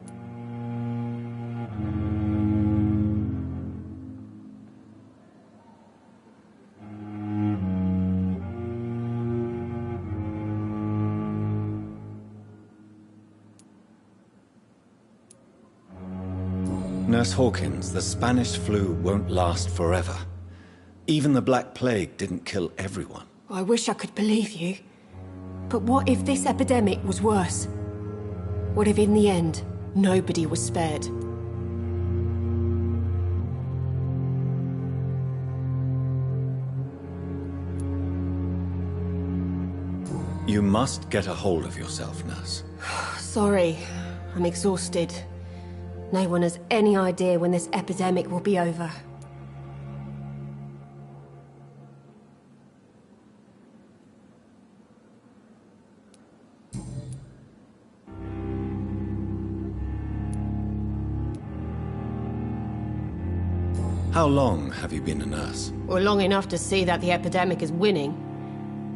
Nurse Hawkins, the Spanish flu won't last forever. Even the Black Plague didn't kill everyone. I wish I could believe you. But what if this epidemic was worse? What if in the end, nobody was spared? You must get a hold of yourself, Nurse. Sorry, I'm exhausted. No one has any idea when this epidemic will be over. How long have you been a nurse? Well, long enough to see that the epidemic is winning.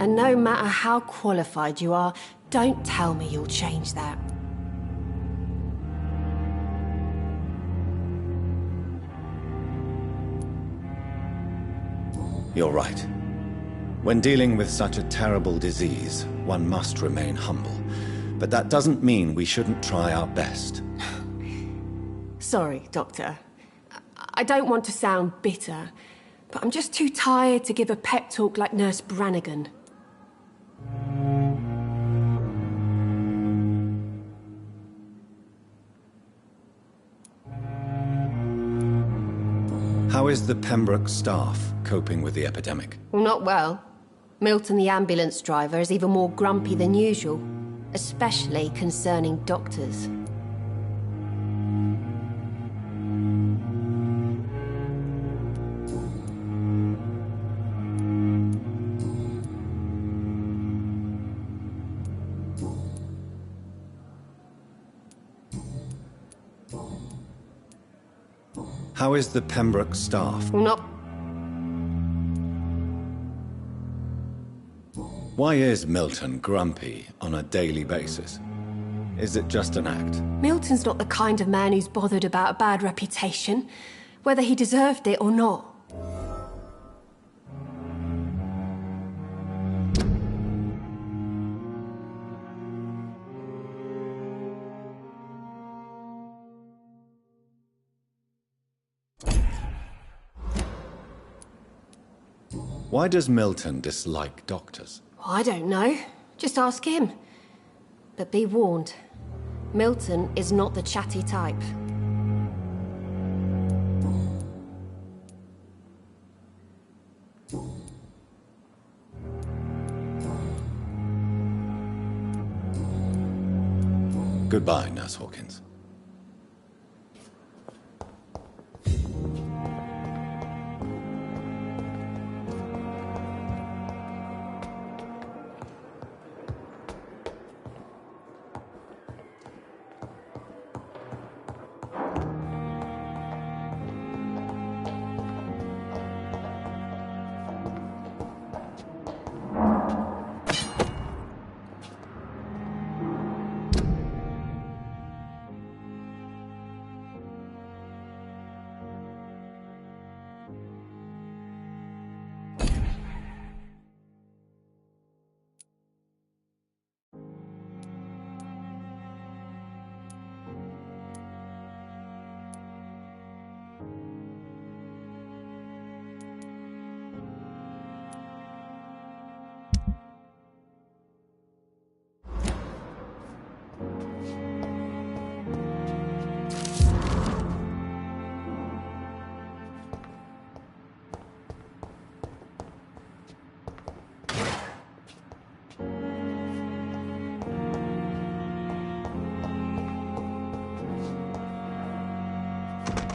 And no matter how qualified you are, don't tell me you'll change that. You're right. When dealing with such a terrible disease, one must remain humble. But that doesn't mean we shouldn't try our best. Sorry, Doctor. I don't want to sound bitter, but I'm just too tired to give a pep talk like Nurse Brannigan. How is the Pembroke staff coping with the epidemic? Well, not well. Milton, the ambulance driver, is even more grumpy than usual, especially concerning doctors. How is the Pembroke staff? Well, not... Why is Milton grumpy on a daily basis? Is it just an act? Milton's not the kind of man who's bothered about a bad reputation, whether he deserved it or not. Why does Milton dislike doctors? I don't know. Just ask him. But be warned, Milton is not the chatty type. Goodbye, Nurse Hawkins.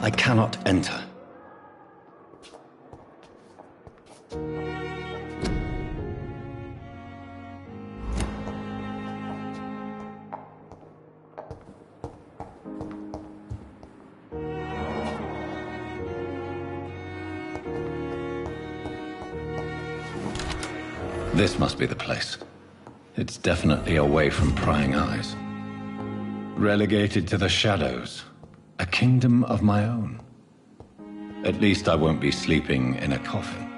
I cannot enter. This must be the place. It's definitely away from prying eyes. Relegated to the shadows. A kingdom of my own. At least I won't be sleeping in a coffin.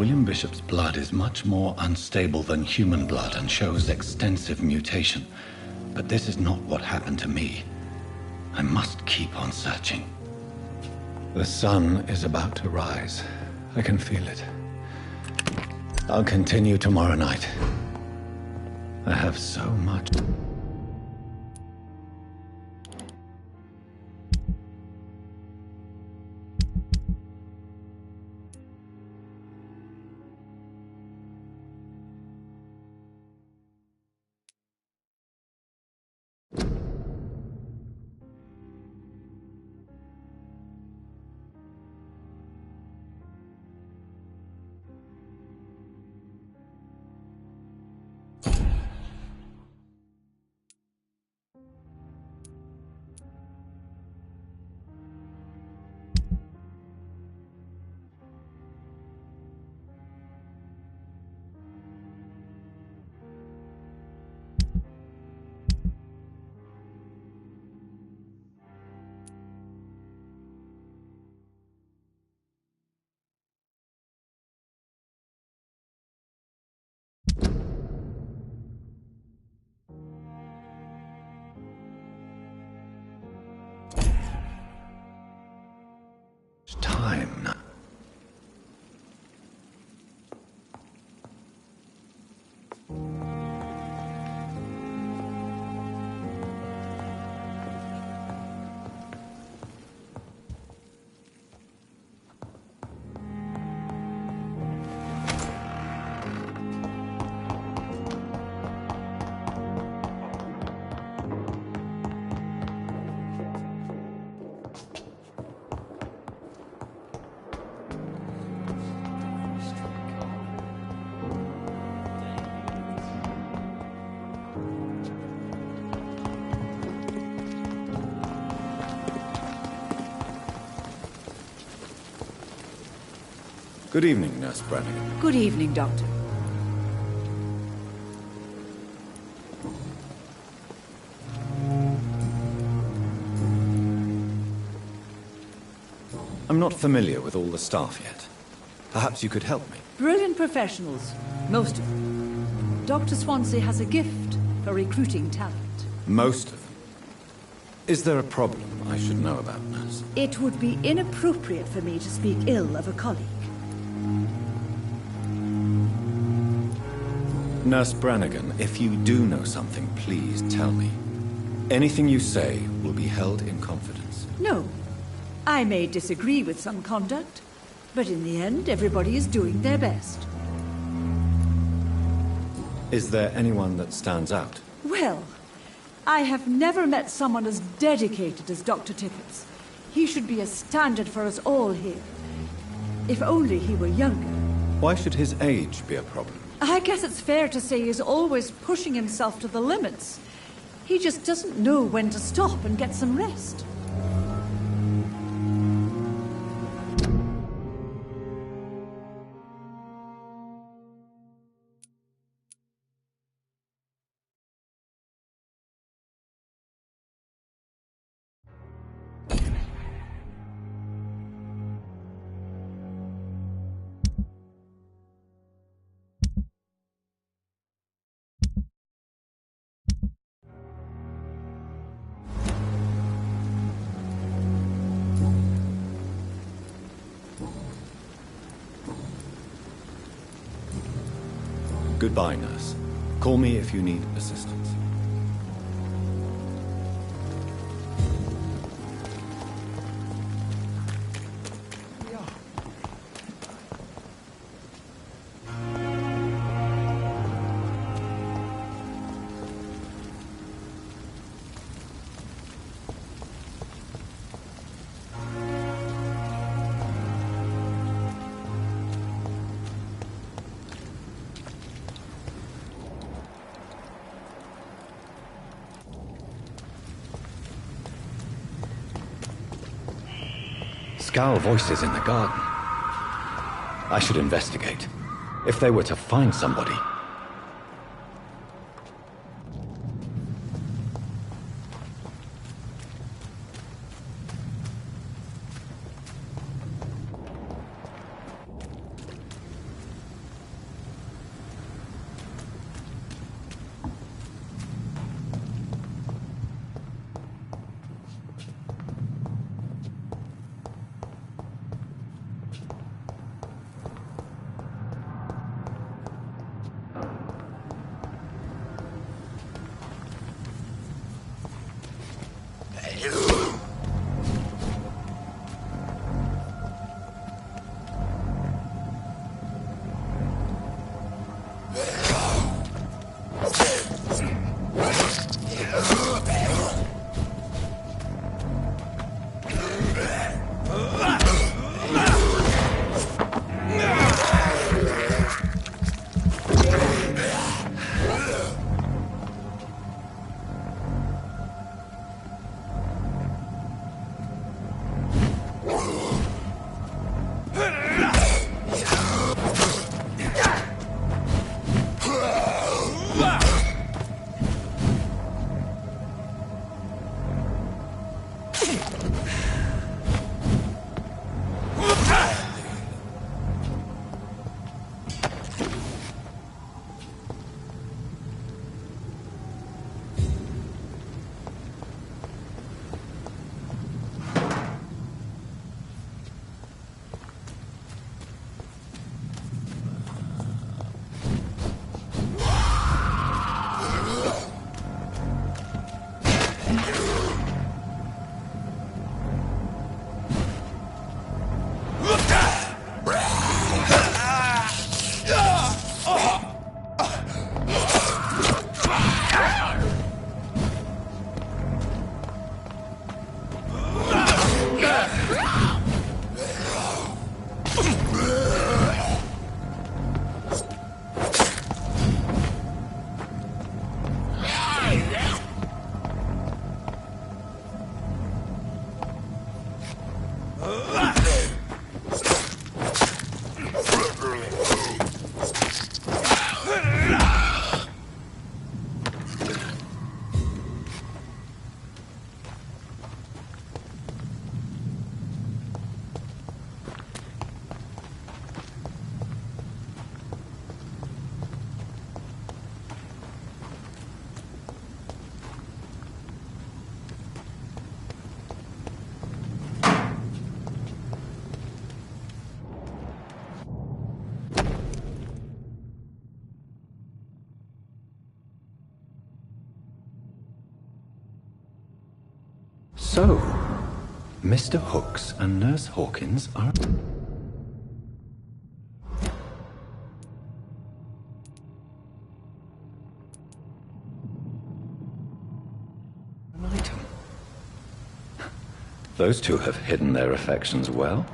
William Bishop's blood is much more unstable than human blood and shows extensive mutation. But this is not what happened to me. I must keep on searching. The sun is about to rise. I can feel it. I'll continue tomorrow night. I have so much... Good evening, Nurse Brannigan. Good evening, Doctor. I'm not familiar with all the staff yet. Perhaps you could help me. Brilliant professionals, most of them. Dr. Swansea has a gift for recruiting talent. Most of them. Is there a problem I should know about, Nurse? It would be inappropriate for me to speak ill of a colleague. Nurse Brannigan, if you do know something, please tell me. Anything you say will be held in confidence. No. I may disagree with some conduct, but in the end, everybody is doing their best. Is there anyone that stands out? Well, I have never met someone as dedicated as Dr. Tippets. He should be a standard for us all here. If only he were younger. Why should his age be a problem? I guess it's fair to say he's always pushing himself to the limits. He just doesn't know when to stop and get some rest. Goodbye, Nurse. Call me if you need assistance. Scowl voices in the garden. I should investigate. If they were to find somebody. So, Mr. Hooks and Nurse Hawkins are... an item. Those two have hidden their affections well.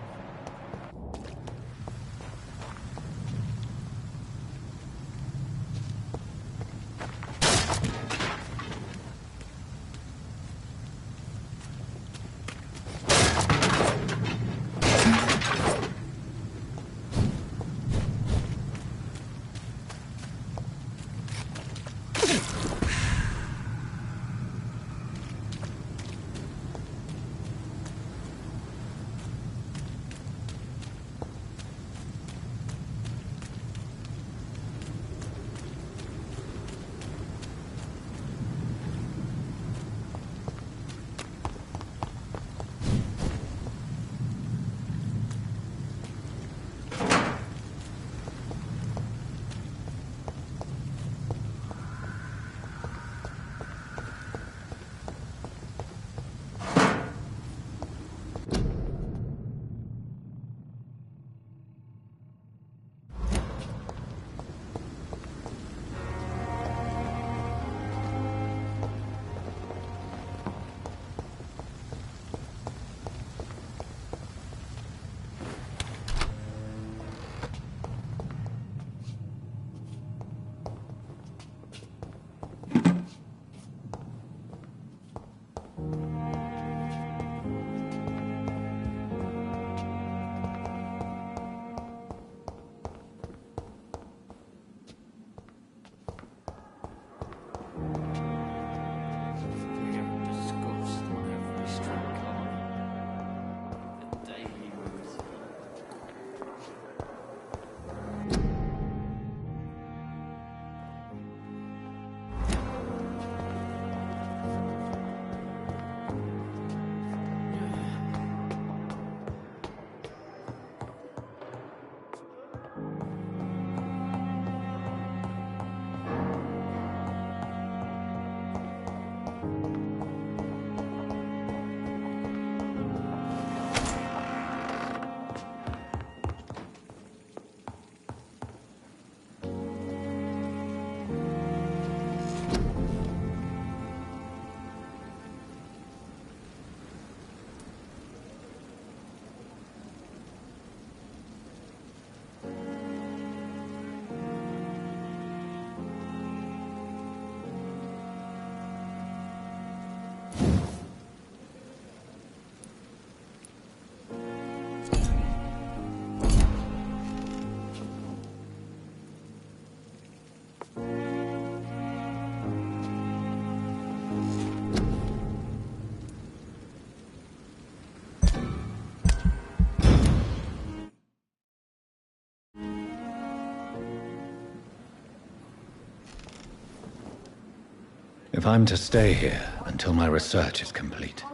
If I'm to stay here until my research is complete,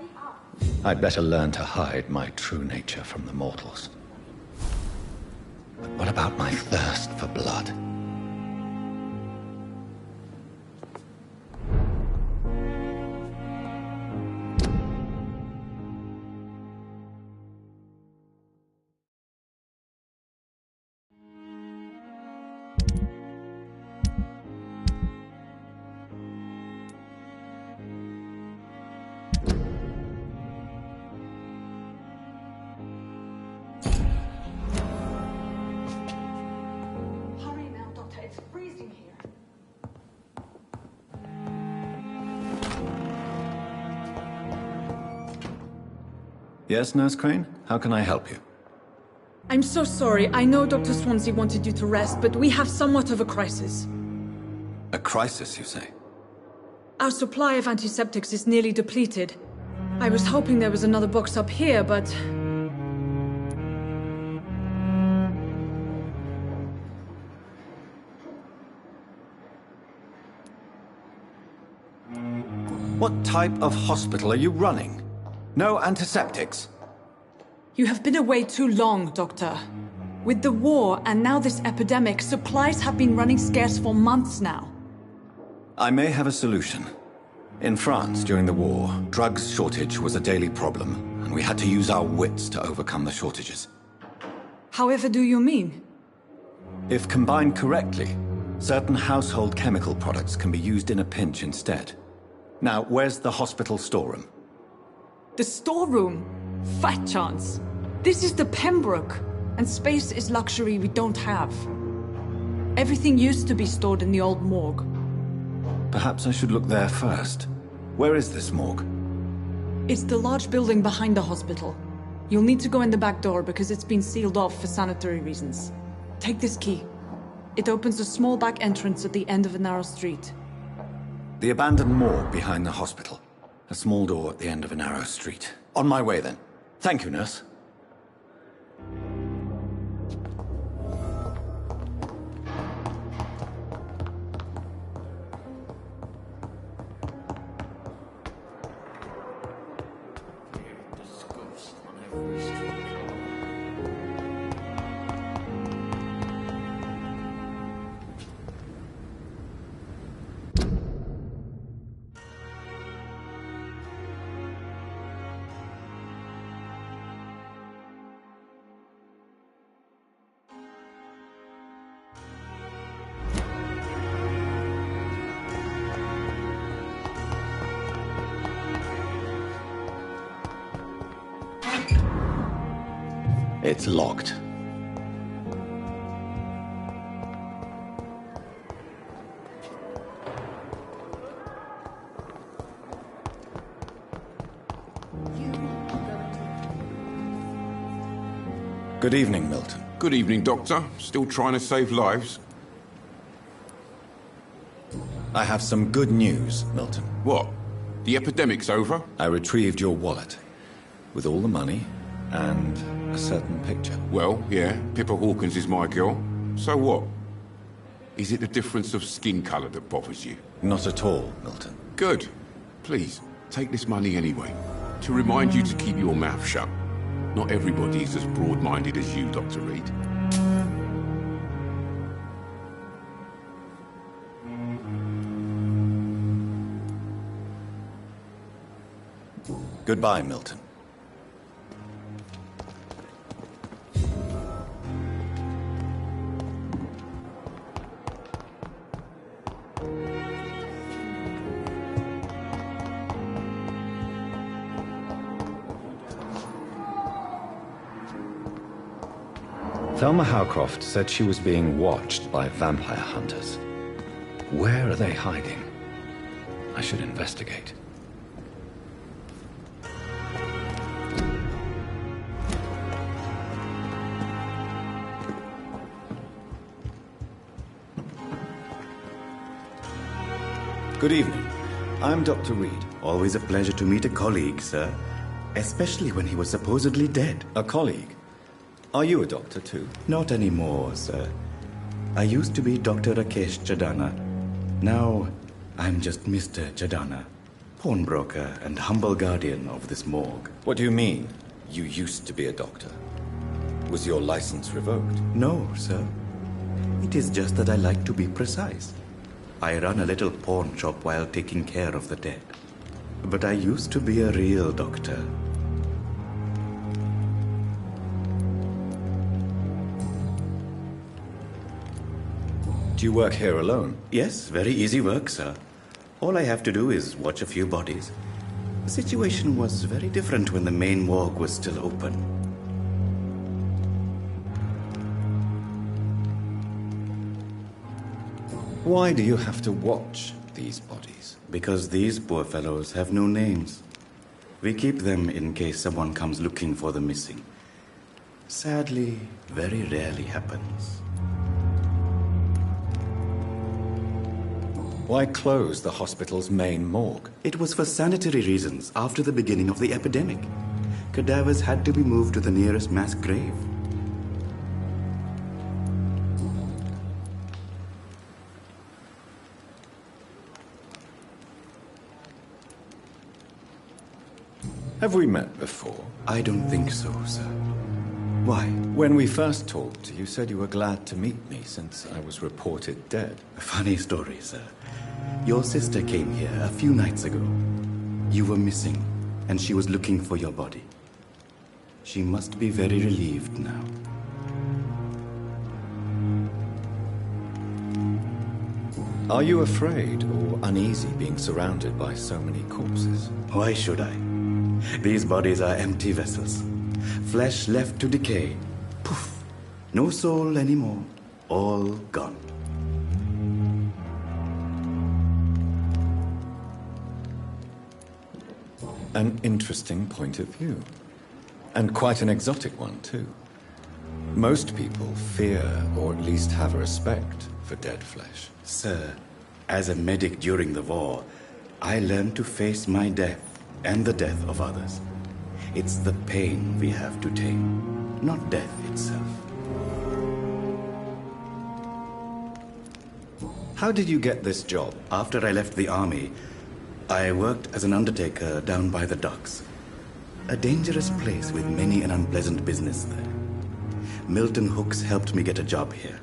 I'd better learn to hide my true nature from the mortals. But what about my thirst for blood? Yes, Nurse Crane? How can I help you? I'm so sorry. I know Dr. Swansea wanted you to rest, but we have somewhat of a crisis. A crisis, you say? Our supply of antiseptics is nearly depleted. I was hoping there was another box up here, but... What type of hospital are you running? No antiseptics? You have been away too long, Doctor. With the war and now this epidemic, supplies have been running scarce for months now. I may have a solution. In France, during the war, drugs shortage was a daily problem, and we had to use our wits to overcome the shortages. However do you mean? If combined correctly, certain household chemical products can be used in a pinch instead. Now, where's the hospital storeroom? The storeroom? Fat chance. This is the Pembroke, and space is luxury we don't have. Everything used to be stored in the old morgue. Perhaps I should look there first. Where is this morgue? It's the large building behind the hospital. You'll need to go in the back door because it's been sealed off for sanitary reasons. Take this key. It opens a small back entrance at the end of a narrow street. The abandoned morgue behind the hospital. A small door at the end of a narrow street. On my way then. Thank you, nurse. It's locked. Good evening, Milton. Good evening, Doctor. Still trying to save lives? I have some good news, Milton. What? The epidemic's over? I retrieved your wallet. With all the money and a certain picture. Well, yeah, Pippa Hawkins is my girl. So what? Is it the difference of skin colour that bothers you? Not at all, Milton. Good. Please, take this money anyway. To remind you to keep your mouth shut. Not everybody is as broad-minded as you, Dr. Reed. Goodbye, Milton. Thelma Howcroft said she was being watched by vampire hunters. Where are they hiding? I should investigate. Good evening. I'm Dr. Reed. Always a pleasure to meet a colleague, sir. Especially when he was supposedly dead. A colleague? Are you a doctor too? Not anymore, sir. I used to be Dr. Rakesh Chadana. Now, I'm just Mr. Chadana, pawnbroker and humble guardian of this morgue. What do you mean, you used to be a doctor? Was your license revoked? No, sir. It is just that I like to be precise. I run a little pawn shop while taking care of the dead. But I used to be a real doctor. Do you work here alone? Yes, very easy work, sir. All I have to do is watch a few bodies. The situation was very different when the main morgue was still open. Why do you have to watch these bodies? Because these poor fellows have no names. We keep them in case someone comes looking for the missing. Sadly, very rarely happens. Why close the hospital's main morgue? It was for sanitary reasons after the beginning of the epidemic. Cadavers had to be moved to the nearest mass grave. Have we met before? I don't think so, sir. Why? When we first talked, you said you were glad to meet me since I was reported dead. A funny story, sir. Your sister came here a few nights ago. You were missing, and she was looking for your body. She must be very relieved now. Are you afraid or uneasy being surrounded by so many corpses? Why should I? These bodies are empty vessels. Flesh left to decay. Poof! No soul anymore. All gone. An interesting point of view. And quite an exotic one, too. Most people fear, or at least have a respect, for dead flesh. Sir, as a medic during the war, I learned to face my death and the death of others. It's the pain we have to tame, not death itself. How did you get this job? After I left the army, I worked as an undertaker down by the docks. A dangerous place with many an unpleasant business there. Milton Hooks helped me get a job here.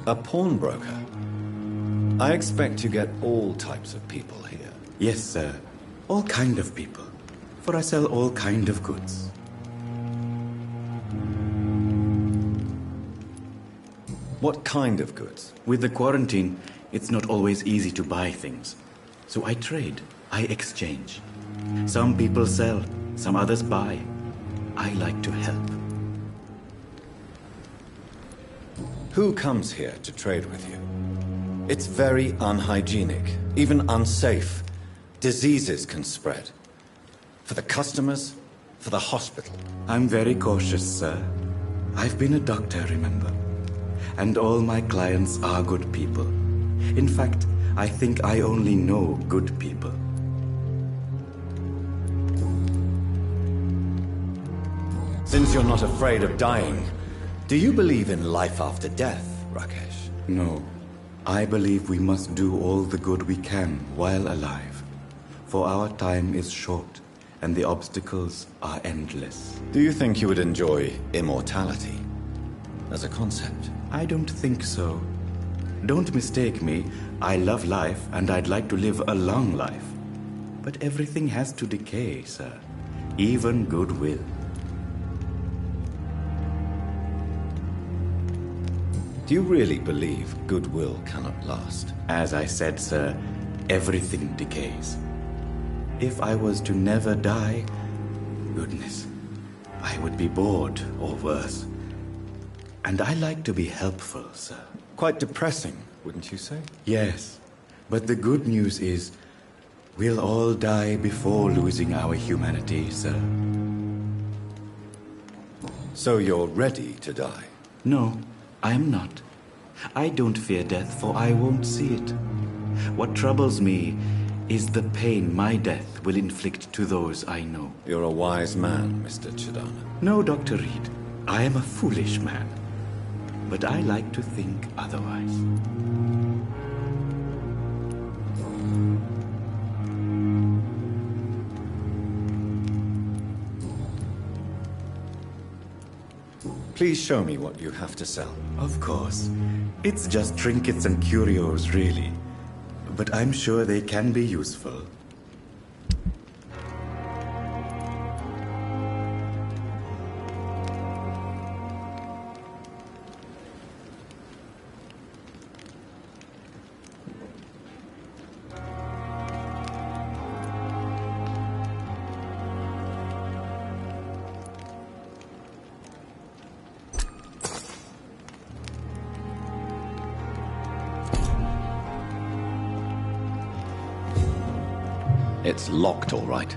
A pawnbroker? I expect you get all types of people here. Yes, sir. All kind of people. For I sell all kind of goods. What kind of goods? With the quarantine, it's not always easy to buy things. So I trade. I exchange. Some people sell, some others buy. I like to help. Who comes here to trade with you? It's very unhygienic, even unsafe. Diseases can spread. For the customers, for the hospital. I'm very cautious, sir. I've been a doctor, remember? And all my clients are good people. In fact, I think I only know good people. Since you're not afraid of dying, do you believe in life after death, Rakesh? No. I believe we must do all the good we can while alive. For our time is short, and the obstacles are endless. Do you think you would enjoy immortality as a concept? I don't think so. Don't mistake me. I love life, and I'd like to live a long life. But everything has to decay, sir. Even goodwill. Do you really believe goodwill cannot last? As I said, sir, everything decays. If I was to never die, goodness, I would be bored or worse. And I like to be helpful, sir. Quite depressing, wouldn't you say? Yes, but the good news is we'll all die before losing our humanity, sir. So you're ready to die? No, I'm not. I don't fear death, for I won't see it. What troubles me is the pain my death will inflict to those I know. You're a wise man, Mr. Chidana. No, Dr. Reed. I am a foolish man. But I like to think otherwise. Please show me what you have to sell. Of course. It's just trinkets and curios, really. But I'm sure they can be useful. It's locked, all right.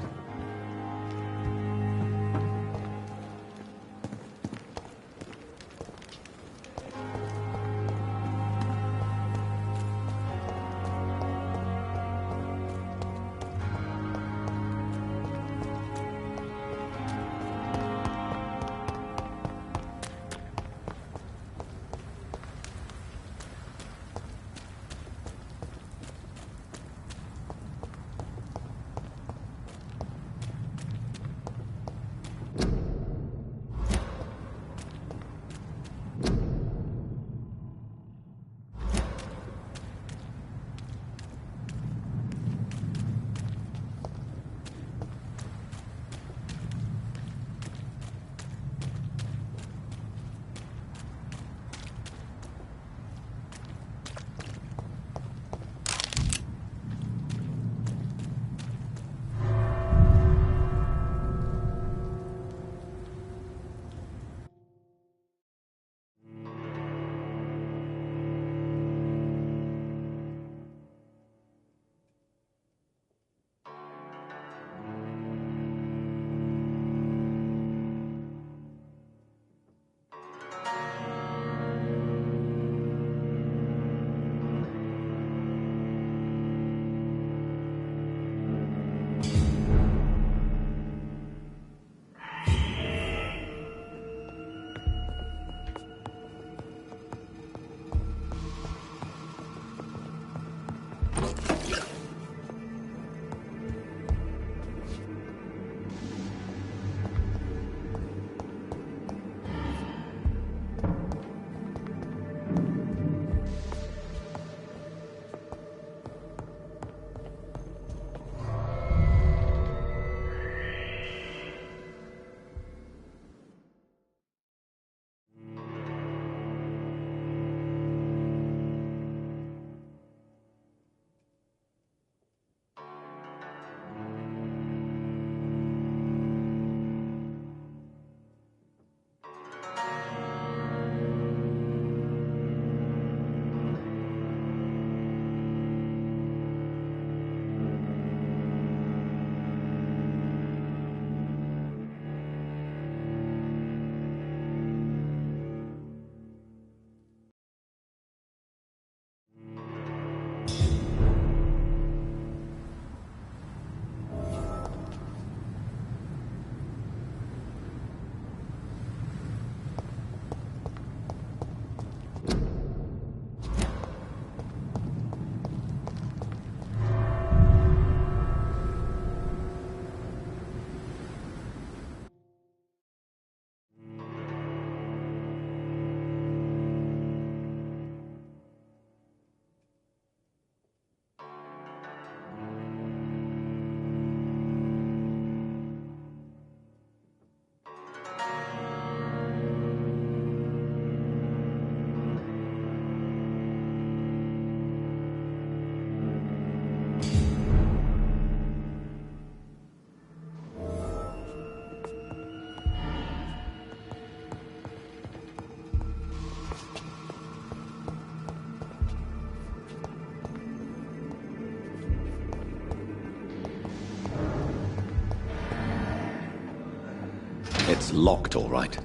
It's locked, all right.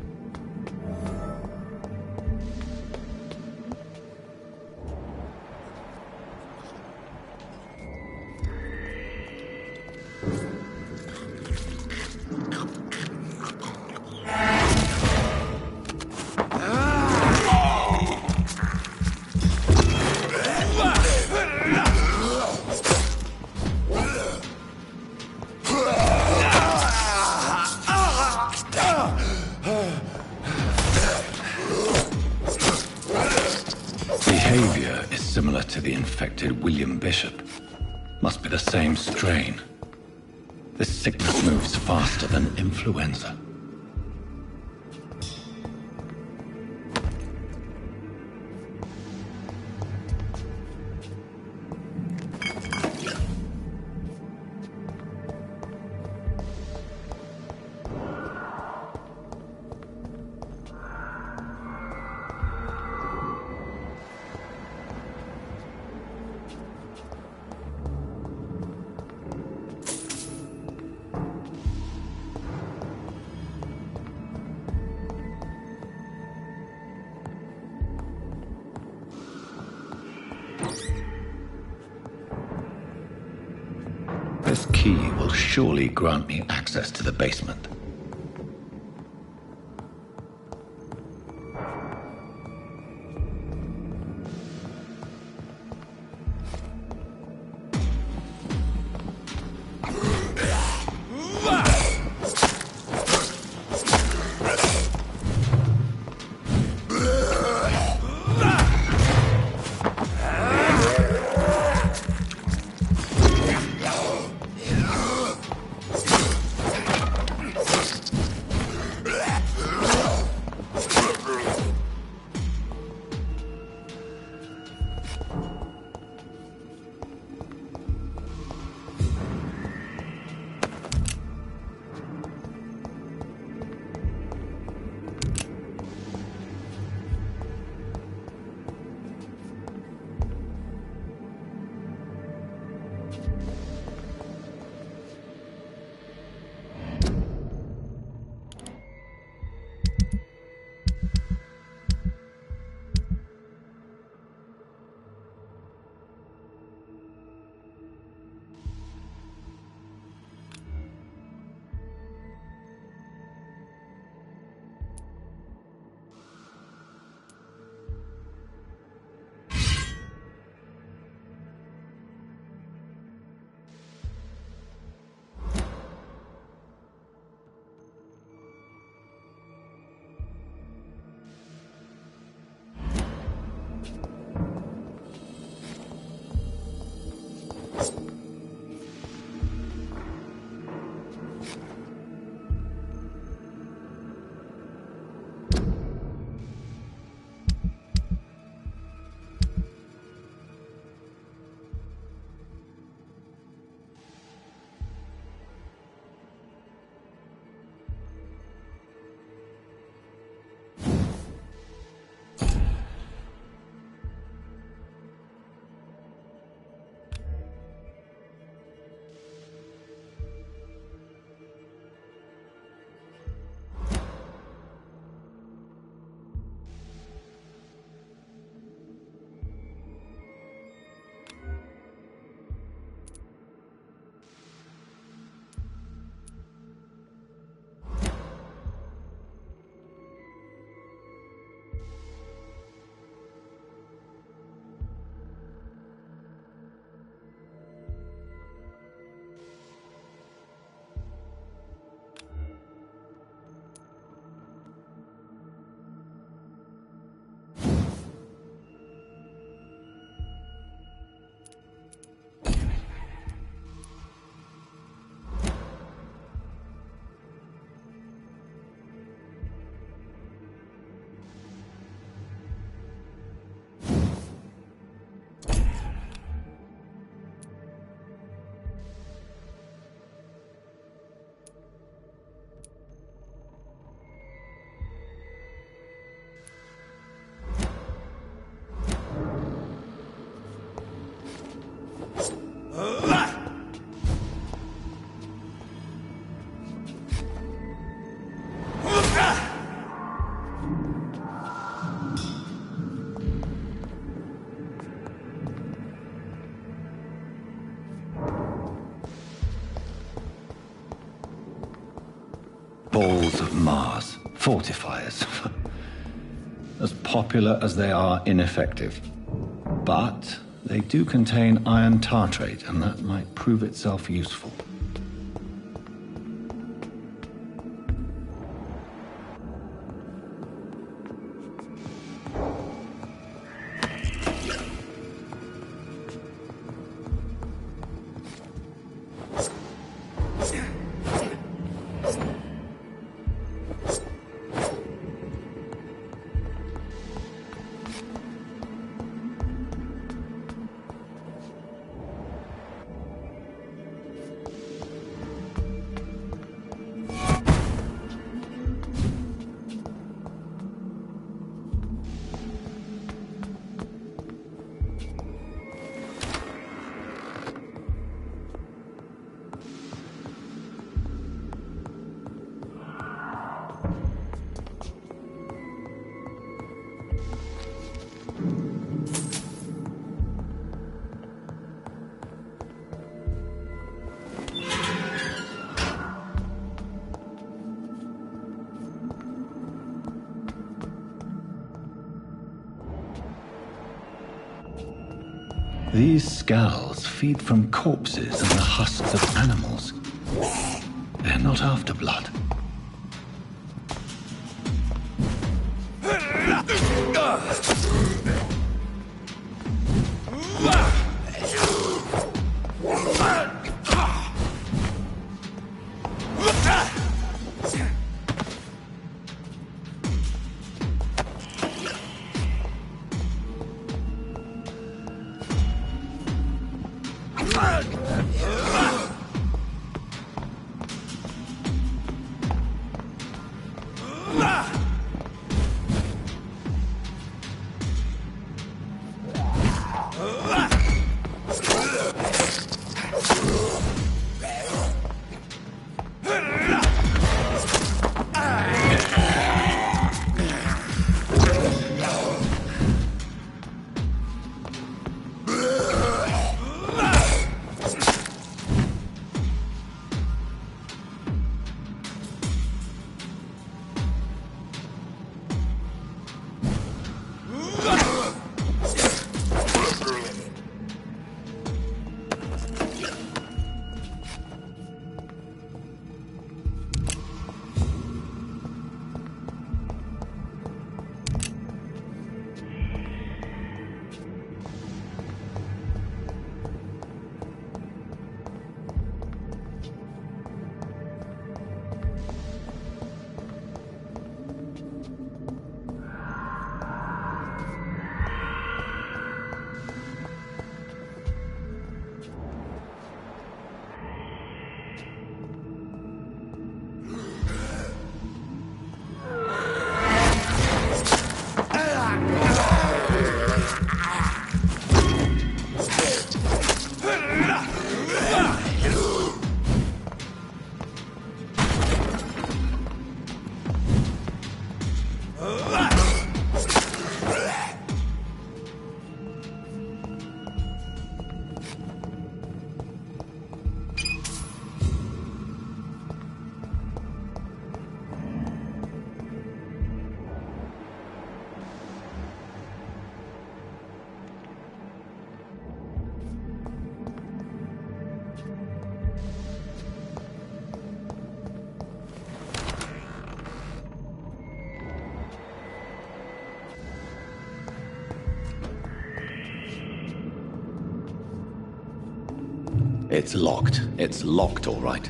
Behavior is similar to the infected William Bishop. Must be the same strain. This sickness moves faster than influenza. This key will surely grant me access to the basement. balls of Mars. Fortifiers. As popular as they are ineffective. But they do contain iron tartrate, and that might prove itself useful. These skulls feed from corpses and the husks of animals. They're not after blood. It's locked. It's locked, all right.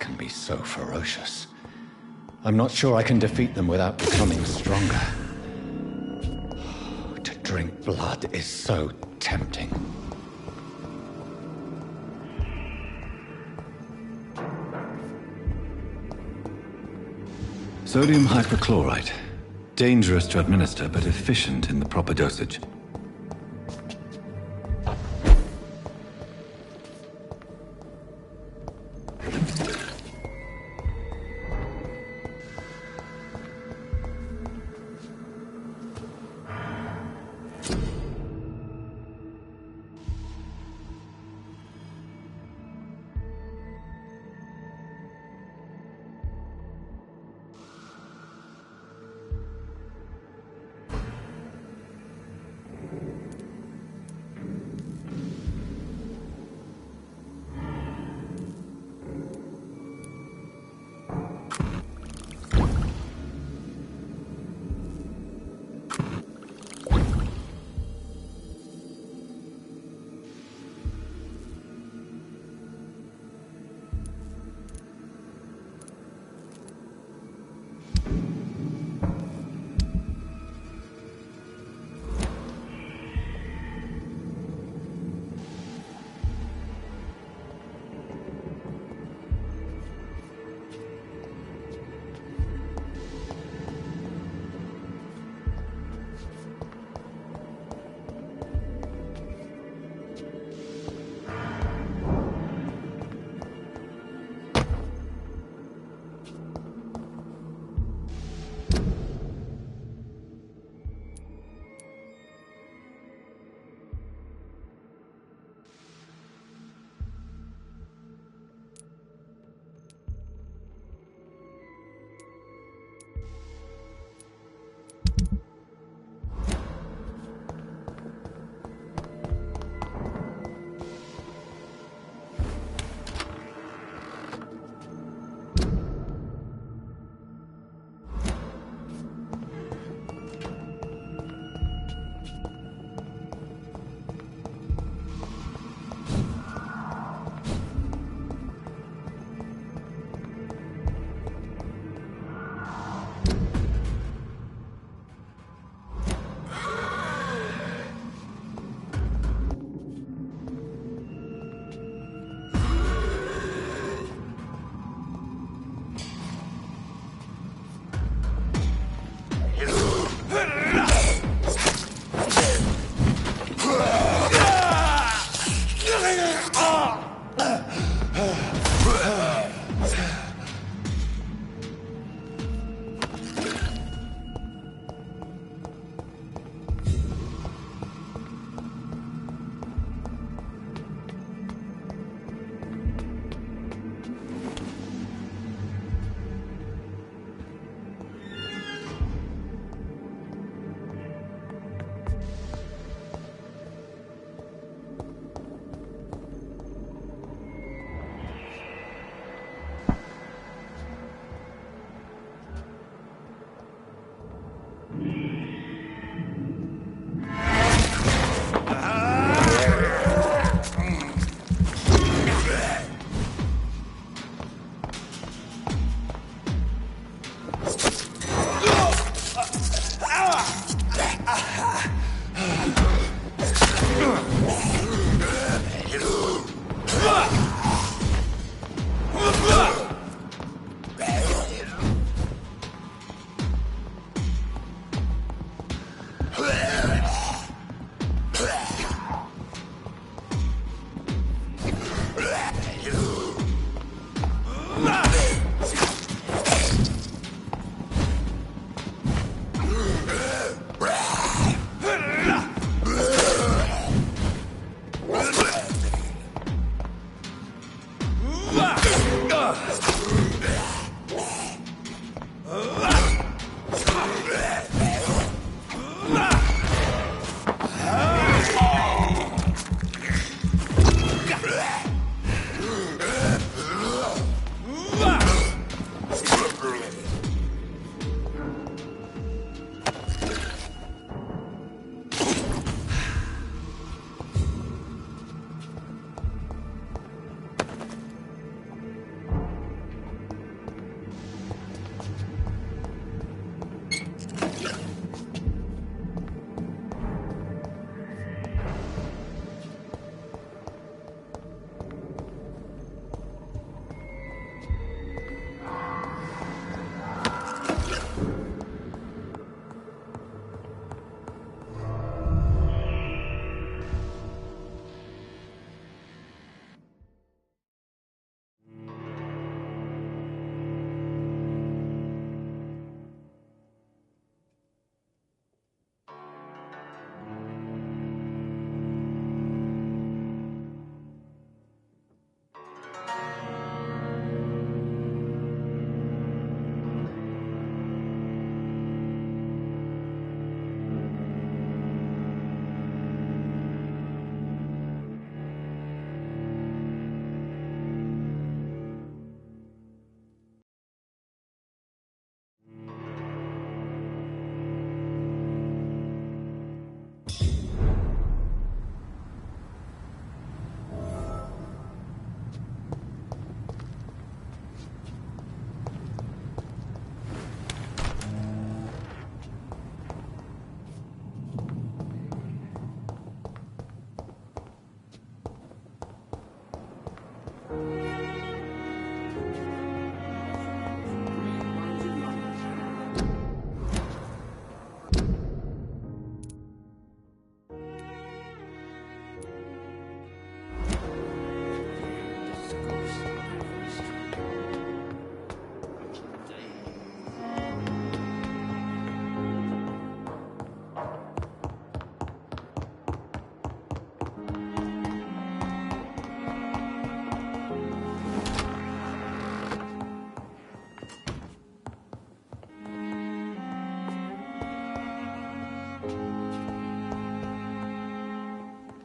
can be so ferocious. I'm not sure I can defeat them without becoming stronger. To drink blood is so tempting. Sodium hypochlorite. Dangerous to administer, but efficient in the proper dosage.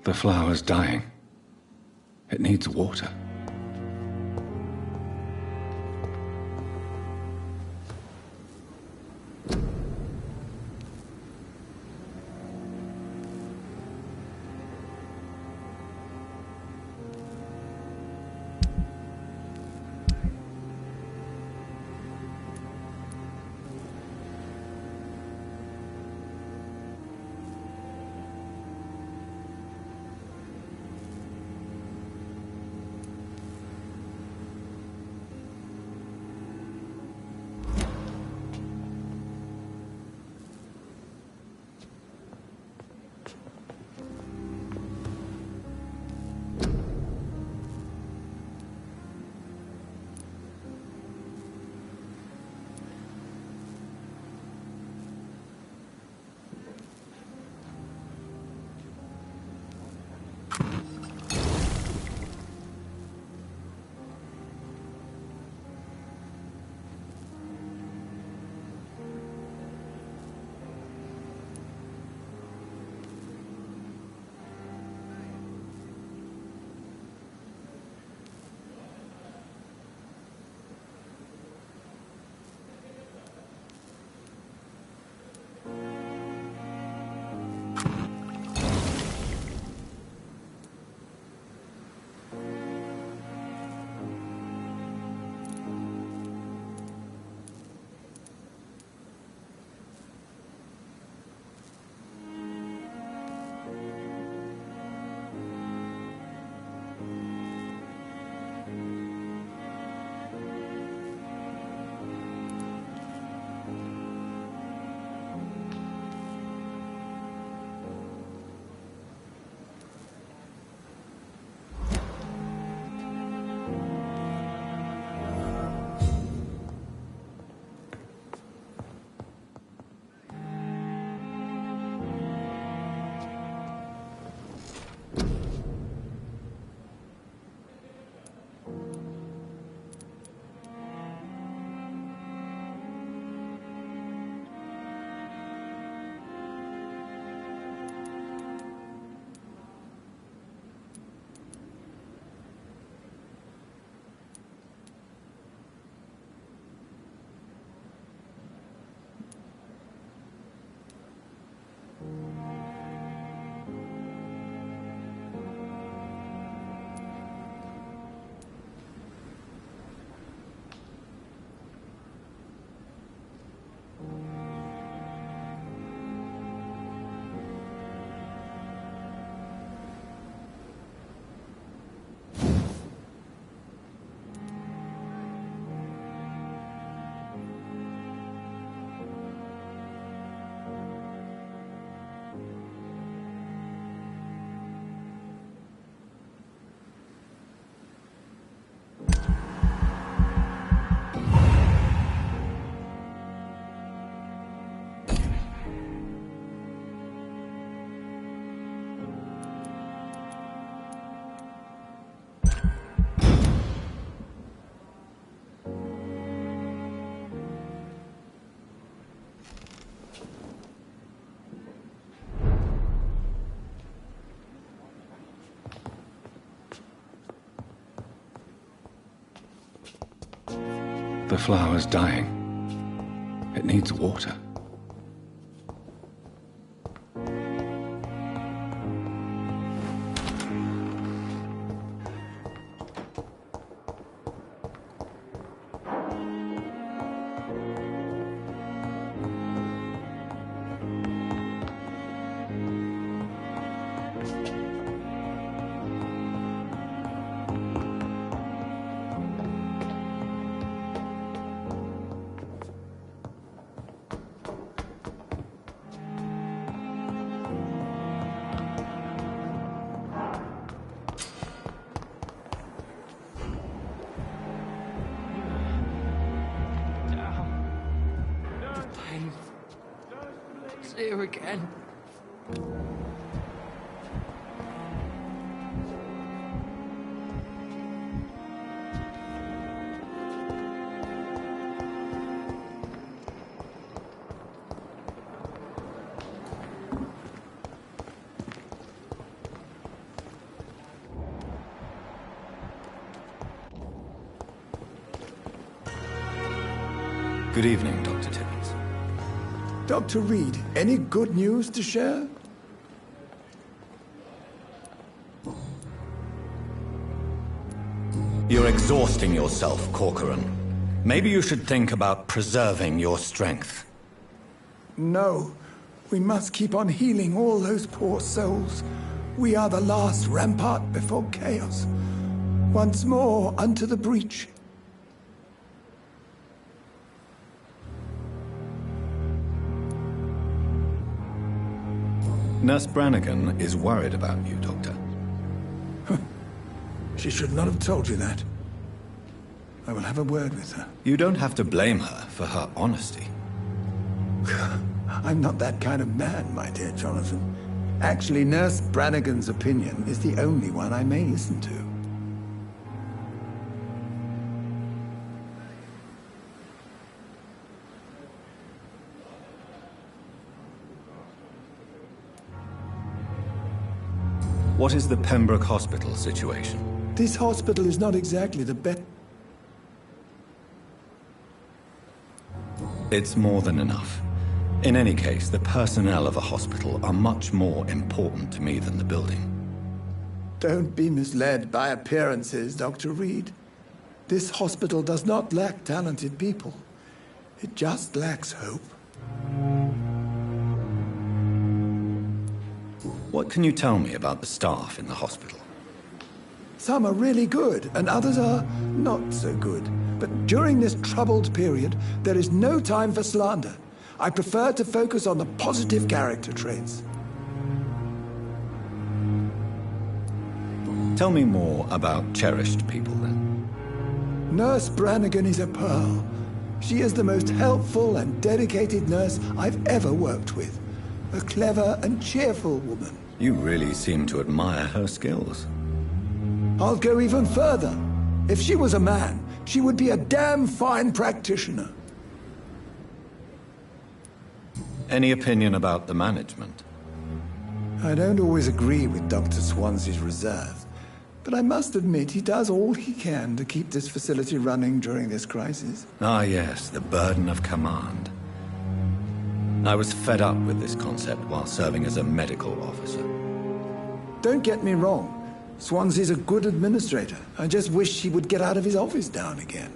The flower's dying. It needs water. The flower's dying. It needs water. Here again. Good evening, Dr. Tibbets. Dr. Reed, any good news to share? You're exhausting yourself, Corcoran. Maybe you should think about preserving your strength. No. We must keep on healing all those poor souls. We are the last rampart before chaos. Once more unto the breach. Nurse Brannigan is worried about you, Doctor. She should not have told you that. I will have a word with her. You don't have to blame her for her honesty. I'm not that kind of man, my dear Jonathan. Actually, Nurse Brannigan's opinion is the only one I may listen to. What is the Pembroke Hospital situation? This hospital is not exactly the best. It's more than enough. In any case, the personnel of a hospital are much more important to me than the building. Don't be misled by appearances, Dr. Reed. This hospital does not lack talented people. It just lacks hope. What can you tell me about the staff in the hospital? Some are really good, and others are not so good. But during this troubled period, there is no time for slander. I prefer to focus on the positive character traits. Tell me more about cherished people, then. Nurse Brannigan is a pearl. She is the most helpful and dedicated nurse I've ever worked with. A clever and cheerful woman. You really seem to admire her skills. I'll go even further. If she was a man, she would be a damn fine practitioner. Any opinion about the management? I don't always agree with Dr. Swansea's reserve, but I must admit he does all he can to keep this facility running during this crisis. Ah, yes, the burden of command. I was fed up with this concept while serving as a medical officer. Don't get me wrong. Swansea's a good administrator. I just wish he would get out of his office down again.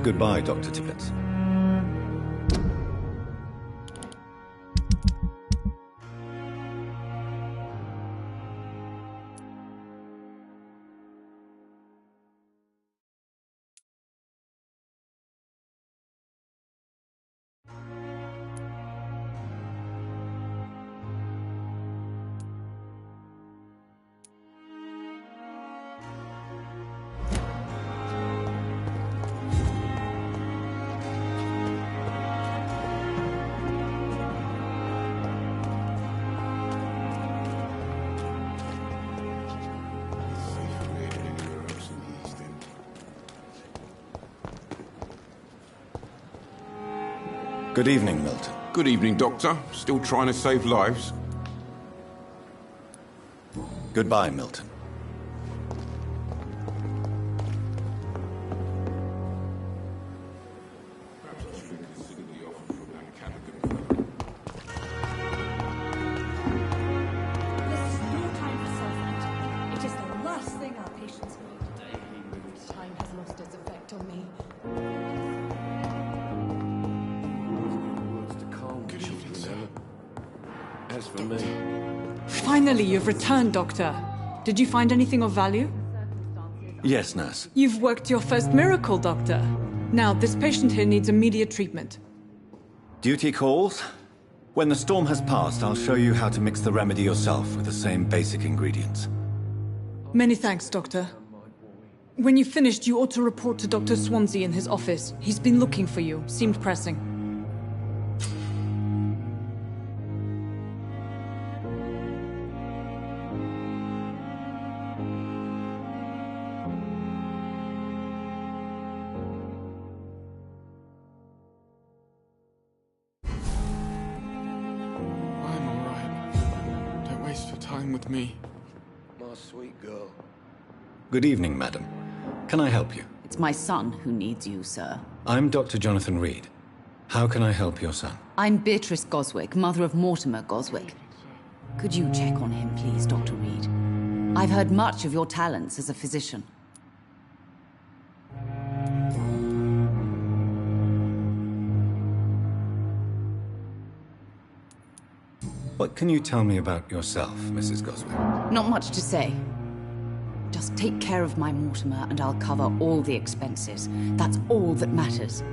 Goodbye, Dr. Tibbets. Good evening, Milton. Good evening, Doctor. Still trying to save lives? Goodbye, Milton. Finally, you've returned, Doctor. Did you find anything of value? Yes, nurse. You've worked your first miracle, Doctor. Now, this patient here needs immediate treatment. Duty calls. When the storm has passed, I'll show you how to mix the remedy yourself with the same basic ingredients. Many thanks, Doctor. When you've finished, you ought to report to Dr. Swansea in his office. He's been looking for you. Seemed pressing. time with me. My sweet girl. Good evening, madam. Can I help you? It's my son who needs you, sir. I'm Dr. Jonathan Reed. How can I help your son? I'm Beatrice Goswick, mother of Mortimer Goswick. Could you check on him, please, Dr. Reed? I've heard much of your talents as a physician. What can you tell me about yourself, Mrs. Goswick? Not much to say. Just take care of my Mortimer and I'll cover all the expenses. That's all that matters.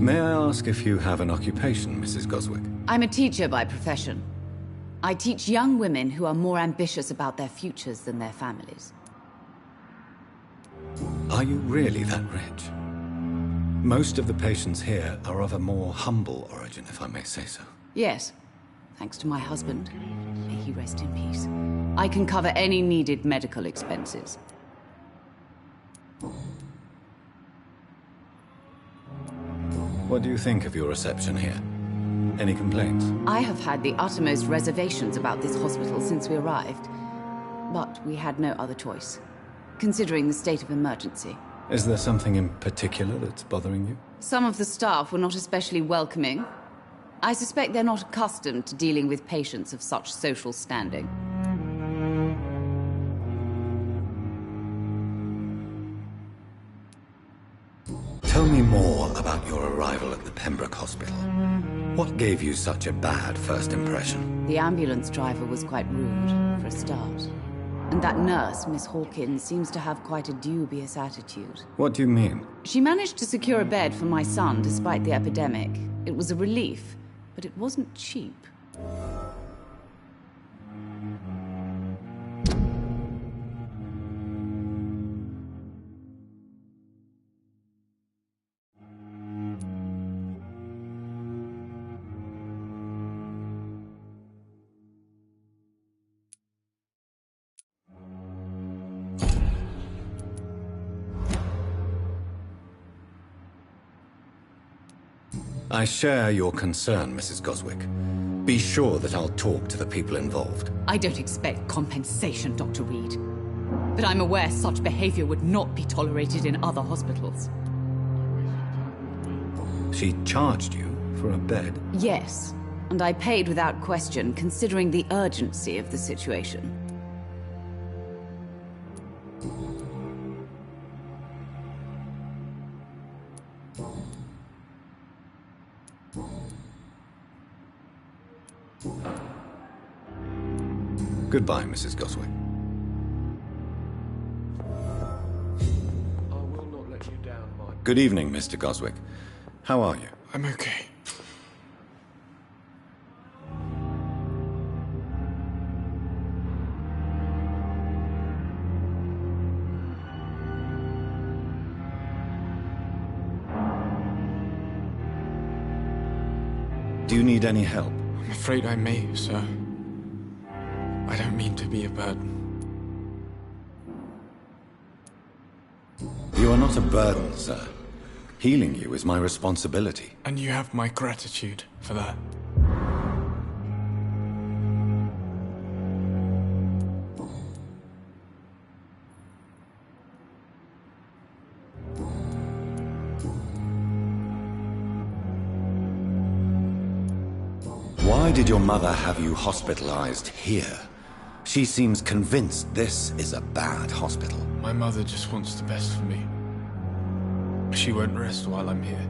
May I ask if you have an occupation, Mrs. Goswick? I'm a teacher by profession. I teach young women who are more ambitious about their futures than their families. Are you really that rich? Most of the patients here are of a more humble origin, if I may say so. Yes, thanks to my husband. May he rest in peace. I can cover any needed medical expenses. What do you think of your reception here? Any complaints? I have had the uttermost reservations about this hospital since we arrived. But we had no other choice, considering the state of emergency. Is there something in particular that's bothering you? Some of the staff were not especially welcoming. I suspect they're not accustomed to dealing with patients of such social standing. Tell me more about your arrival at the Pembroke Hospital. What gave you such a bad first impression? The ambulance driver was quite rude, for a start. And that nurse, Miss Hawkins, seems to have quite a dubious attitude. What do you mean? She managed to secure a bed for my son despite the epidemic. It was a relief, but it wasn't cheap. I share your concern, Mrs. Goswick. Be sure that I'll talk to the people involved. I don't expect compensation, Dr. Reed. But I'm aware such behavior would not be tolerated in other hospitals. She charged you for a bed? Yes, and I paid without question, considering the urgency of the situation. Goodbye, Mrs. Goswick. I will not let you down, Mike. Good evening, Mr. Goswick. How are you? I'm okay. Do you need any help? I'm afraid I may, sir. I don't mean to be a burden. You are not a burden, sir. Healing you is my responsibility. And you have my gratitude for that. Why did your mother have you hospitalized here? She seems convinced this is a bad hospital. My mother just wants the best for me. She won't rest while I'm here.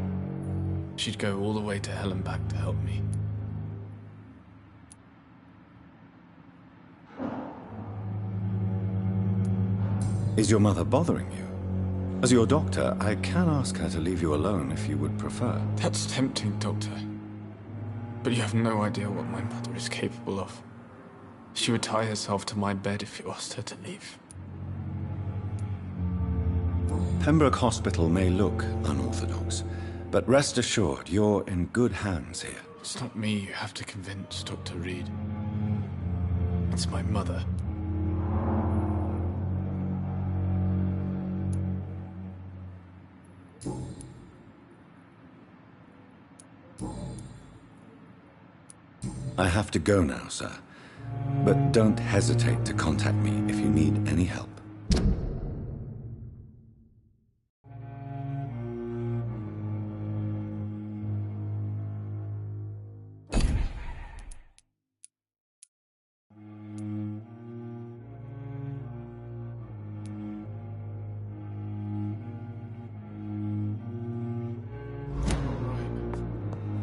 She'd go all the way to hell and back to help me. Is your mother bothering you? As your doctor, I can ask her to leave you alone if you would prefer. That's tempting, Doctor. But you have no idea what my mother is capable of. She would tie herself to my bed if you asked her to leave. Pembroke Hospital may look unorthodox, but rest assured you're in good hands here. It's not me you have to convince, Dr. Reed. It's my mother. I have to go now, sir. But don't hesitate to contact me if you need any help.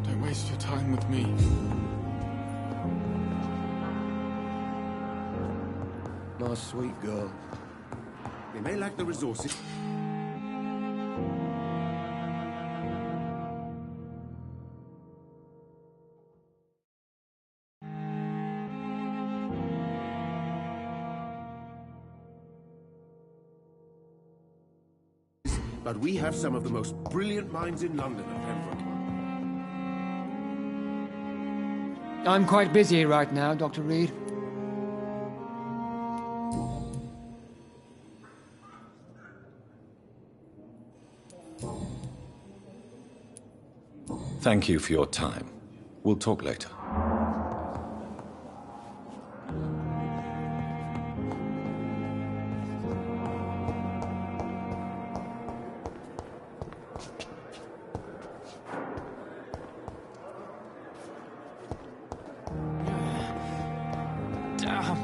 Don't waste your time with me. My sweet girl. We may lack the resources. But we have some of the most brilliant minds in London at Pembroke. I'm quite busy right now, Dr. Reed. Thank you for your time. We'll talk later. Damn.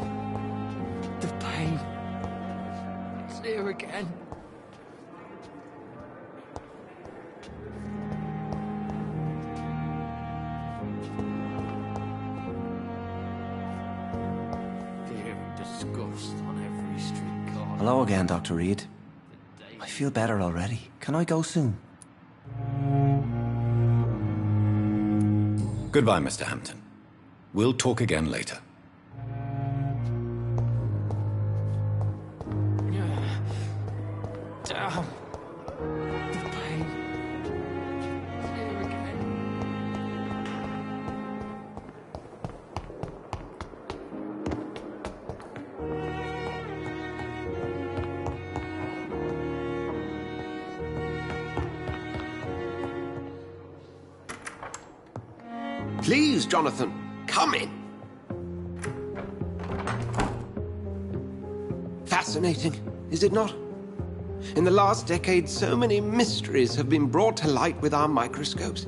The pain. It's here again. Hello again, Dr. Reed. I feel better already. Can I go soon? Goodbye, Mr. Hampton. We'll talk again later. Damn. The pain. It's here again. Please, Jonathan, come in. Fascinating, is it not? In the last decade, so many mysteries have been brought to light with our microscopes.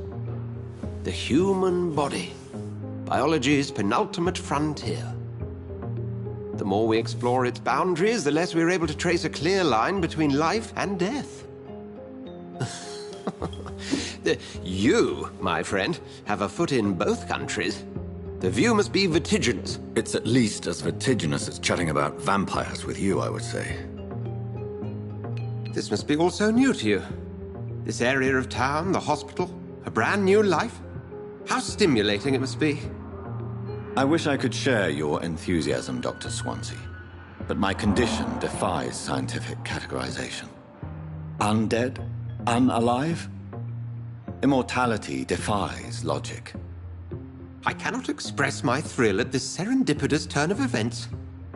The human body, biology's penultimate frontier. The more we explore its boundaries, the less we're able to trace a clear line between life and death. You, my friend, have a foot in both countries. The view must be vertiginous. It's at least as vertiginous as chatting about vampires with you, I would say. This must be all so new to you. This area of town, the hospital, a brand new life. How stimulating it must be. I wish I could share your enthusiasm, Dr. Swansea, but my condition defies scientific categorization. Undead? Unalive? Immortality defies logic. I cannot express my thrill at this serendipitous turn of events.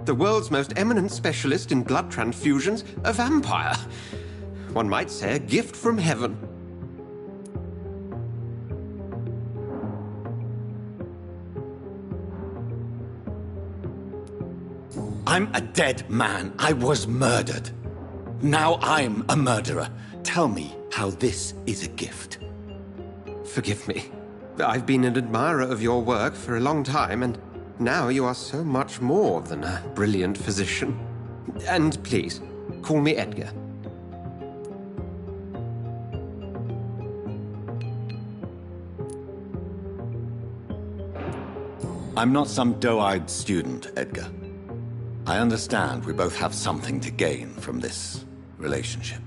The world's most eminent specialist in blood transfusions, a vampire. One might say a gift from heaven. I'm a dead man. I was murdered. Now I'm a murderer. Tell me how this is a gift. Forgive me. I've been an admirer of your work for a long time, and now you are so much more than a brilliant physician. And please, call me Edgar. I'm not some doe-eyed student, Edgar. I understand we both have something to gain from this relationship.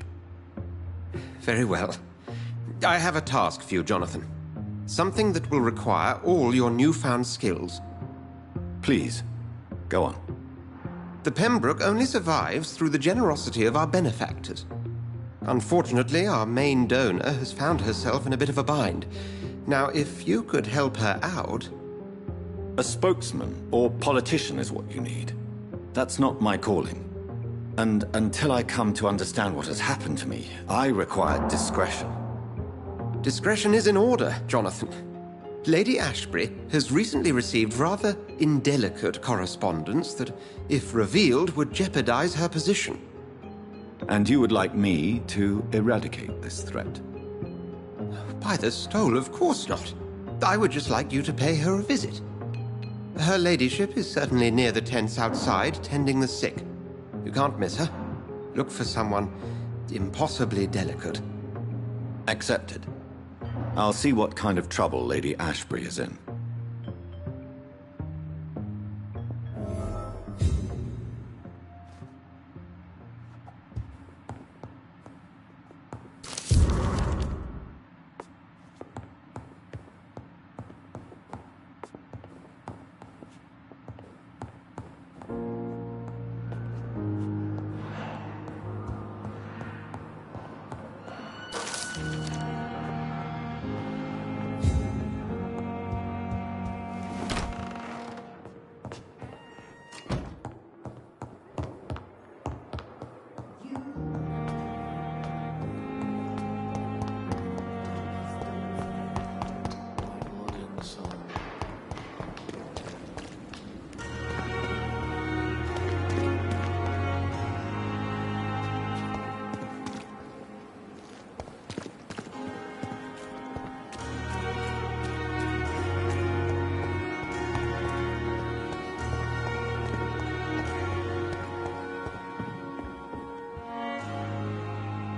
Very well. I have a task for you, Jonathan. Something that will require all your newfound skills. Please, go on. The Pembroke only survives through the generosity of our benefactors. Unfortunately, our main donor has found herself in a bit of a bind. Now, if you could help her out... A spokesman or politician is what you need. That's not my calling. And until I come to understand what has happened to me, I require discretion. Discretion is in order, Jonathan. Lady Ashbury has recently received rather indelicate correspondence that, if revealed, would jeopardize her position. And you would like me to eradicate this threat? By the stole, of course not. I would just like you to pay her a visit. Her ladyship is certainly near the tents outside, tending the sick. You can't miss her. Look for someone impossibly delicate. Accepted. I'll see what kind of trouble Lady Ashbury is in.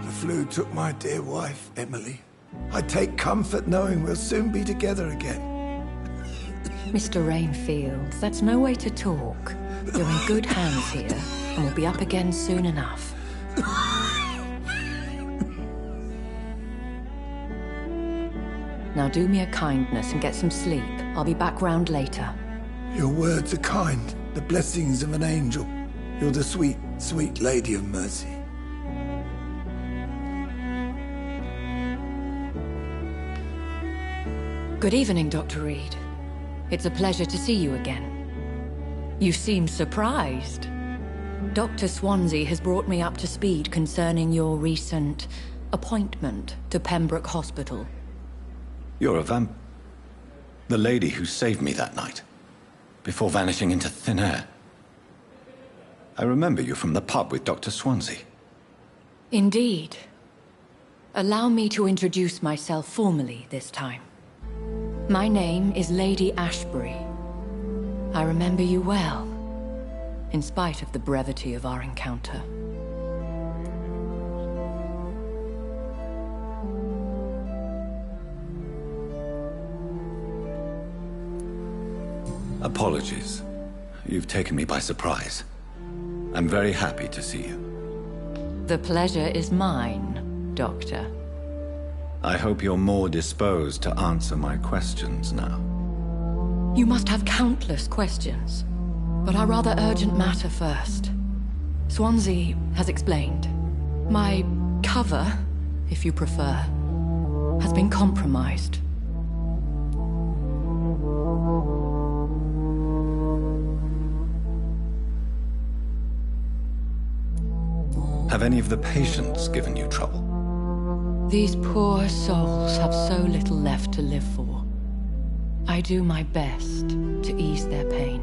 The flu took my dear wife, Emily. I take comfort knowing we'll soon be together again. Mr. Rainfield, that's no way to talk. You're in good hands here, and we'll be up again soon enough. Now do me a kindness and get some sleep. I'll be back round later. Your words are kind, the blessings of an angel. You're the sweet, sweet Lady of Mercy. Good evening, Dr. Reed. It's a pleasure to see you again. You seem surprised. Dr. Swansea has brought me up to speed concerning your recent appointment to Pembroke Hospital. You're a the lady who saved me that night, before vanishing into thin air. I remember you from the pub with Dr. Swansea. Indeed. Allow me to introduce myself formally this time. My name is Lady Ashbury. I remember you well, in spite of the brevity of our encounter. Apologies. You've taken me by surprise. I'm very happy to see you. The pleasure is mine, Doctor. I hope you're more disposed to answer my questions now. You must have countless questions, but our rather urgent matter first. Swansea has explained. My cover, if you prefer, has been compromised. Have any of the patients given you trouble? These poor souls have so little left to live for. I do my best to ease their pain.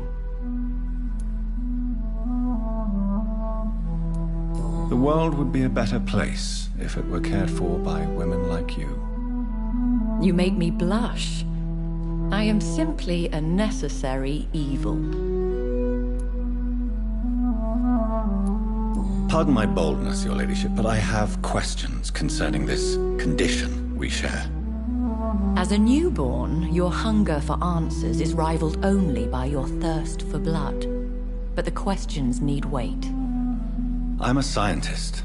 The world would be a better place if it were cared for by women like you. You make me blush. I am simply a necessary evil. Pardon my boldness, Your Ladyship, but I have questions concerning this condition we share. As a newborn, your hunger for answers is rivaled only by your thirst for blood. But the questions need wait. I'm a scientist.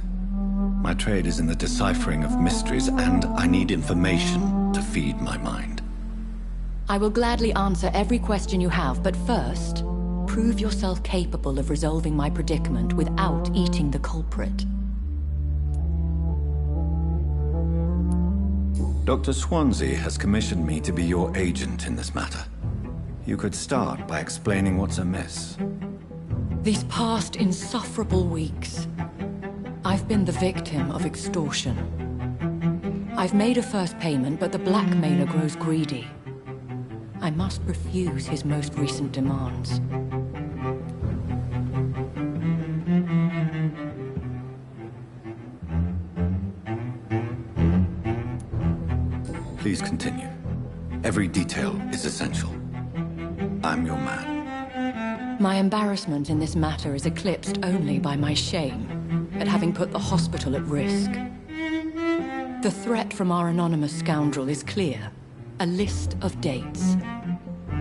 My trade is in the deciphering of mysteries, and I need information to feed my mind. I will gladly answer every question you have, but first, prove yourself capable of resolving my predicament without eating the culprit. Dr. Swansea has commissioned me to be your agent in this matter. You could start by explaining what's amiss. These past insufferable weeks, I've been the victim of extortion. I've made a first payment, but the blackmailer grows greedy. I must refuse his most recent demands. Please continue. Every detail is essential. I'm your man. My embarrassment in this matter is eclipsed only by my shame at having put the hospital at risk. The threat from our anonymous scoundrel is clear. A list of dates.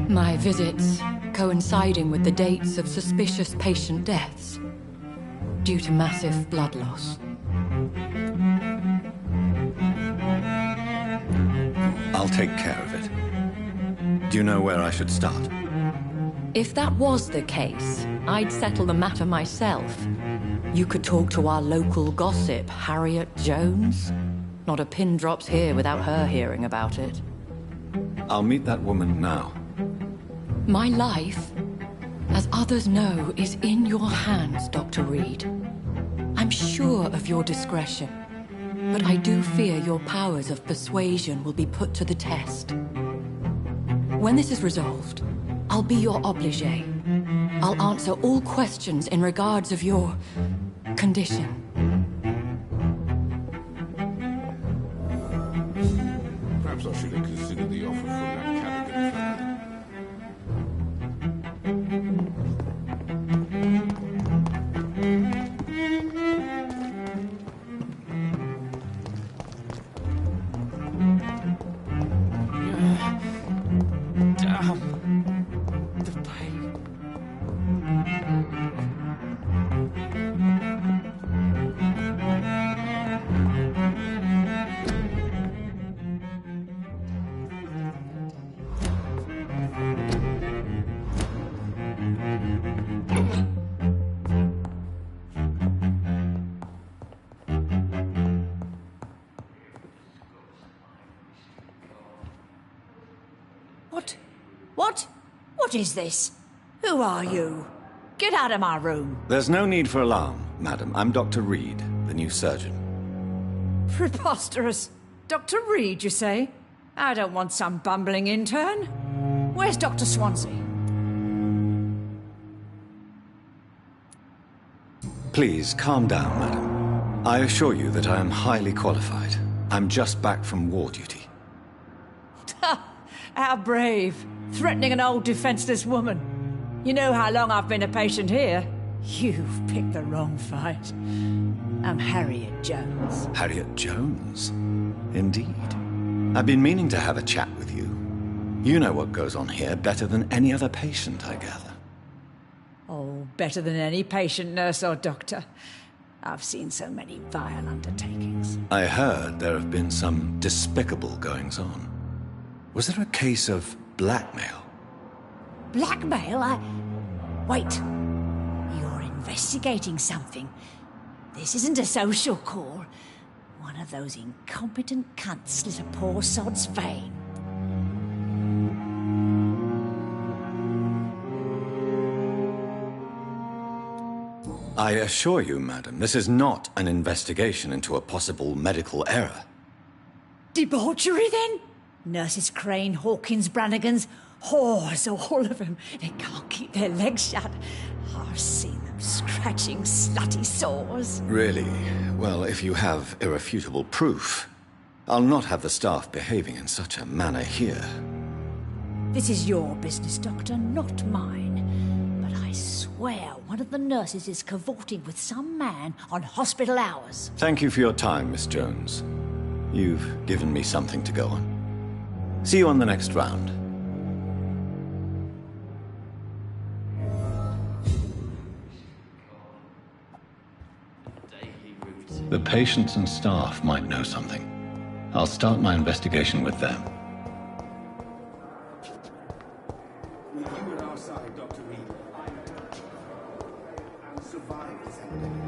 My visits coinciding with the dates of suspicious patient deaths due to massive blood loss. I'll take care of it. Do you know where I should start? If that was the case, I'd settle the matter myself. You could talk to our local gossip, Harriet Jones. Not a pin drops here without her hearing about it. I'll meet that woman now. My life, as others know, is in your hands, Dr. Reed. I'm sure of your discretion, but I do fear your powers of persuasion will be put to the test. When this is resolved, I'll be your obligé. I'll answer all questions in regards of your condition. Perhaps I should have considered the offer from that Callaghan fellow. Damn. The pain. What is this? Who are you? Get out of my room. There's no need for alarm, madam. I'm Dr. Reed, the new surgeon. Preposterous. Dr. Reed, you say? I don't want some bumbling intern. Where's Dr. Swansea? Please, calm down, madam. I assure you that I am highly qualified. I'm just back from war duty. How brave. Threatening an old defenseless woman. You know how long I've been a patient here? You've picked the wrong fight. I'm Harriet Jones. Harriet Jones? Indeed. I've been meaning to have a chat with you. You know what goes on here better than any other patient, I gather. Oh, better than any patient, nurse or doctor. I've seen so many vile undertakings. I heard there have been some despicable goings-on. Was there a case of blackmail? Blackmail? Wait. You're investigating something. This isn't a social call. One of those incompetent cunts slit a poor sod's vein. I assure you, madam, this is not an investigation into a possible medical error. Debauchery, then? Nurses Crane, Hawkins, Brannigans, whores, all of them. They can't keep their legs shut. I've seen them scratching slutty sores. Really? Well, if you have irrefutable proof, I'll not have the staff behaving in such a manner here. This is your business, Doctor, not mine. But I swear one of the nurses is cavorting with some man on hospital hours. Thank you for your time, Miss Jones. You've given me something to go on. See you on the next round. The patients and staff might know something. I'll start my investigation with them. With you at our side, Dr. Reed, I'll survive this epidemic.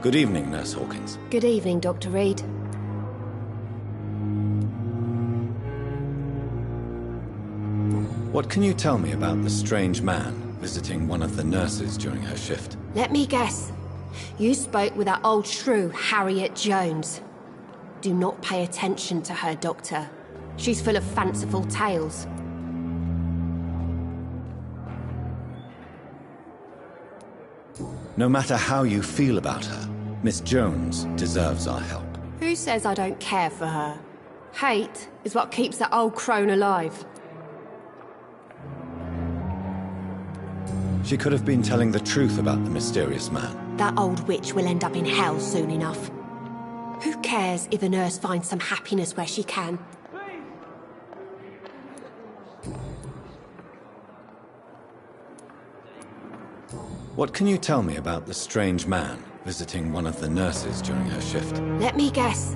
Good evening, Nurse Hawkins. Good evening, Dr. Reed. What can you tell me about the strange man visiting one of the nurses during her shift? Let me guess. You spoke with that old shrew, Harriet Jones. Do not pay attention to her, Doctor. She's full of fanciful tales. No matter how you feel about her, Miss Jones deserves our help. Who says I don't care for her? Hate is what keeps that old crone alive. She could have been telling the truth about the mysterious man. That old witch will end up in hell soon enough. Who cares if a nurse finds some happiness where she can? What can you tell me about the strange man visiting one of the nurses during her shift? Let me guess.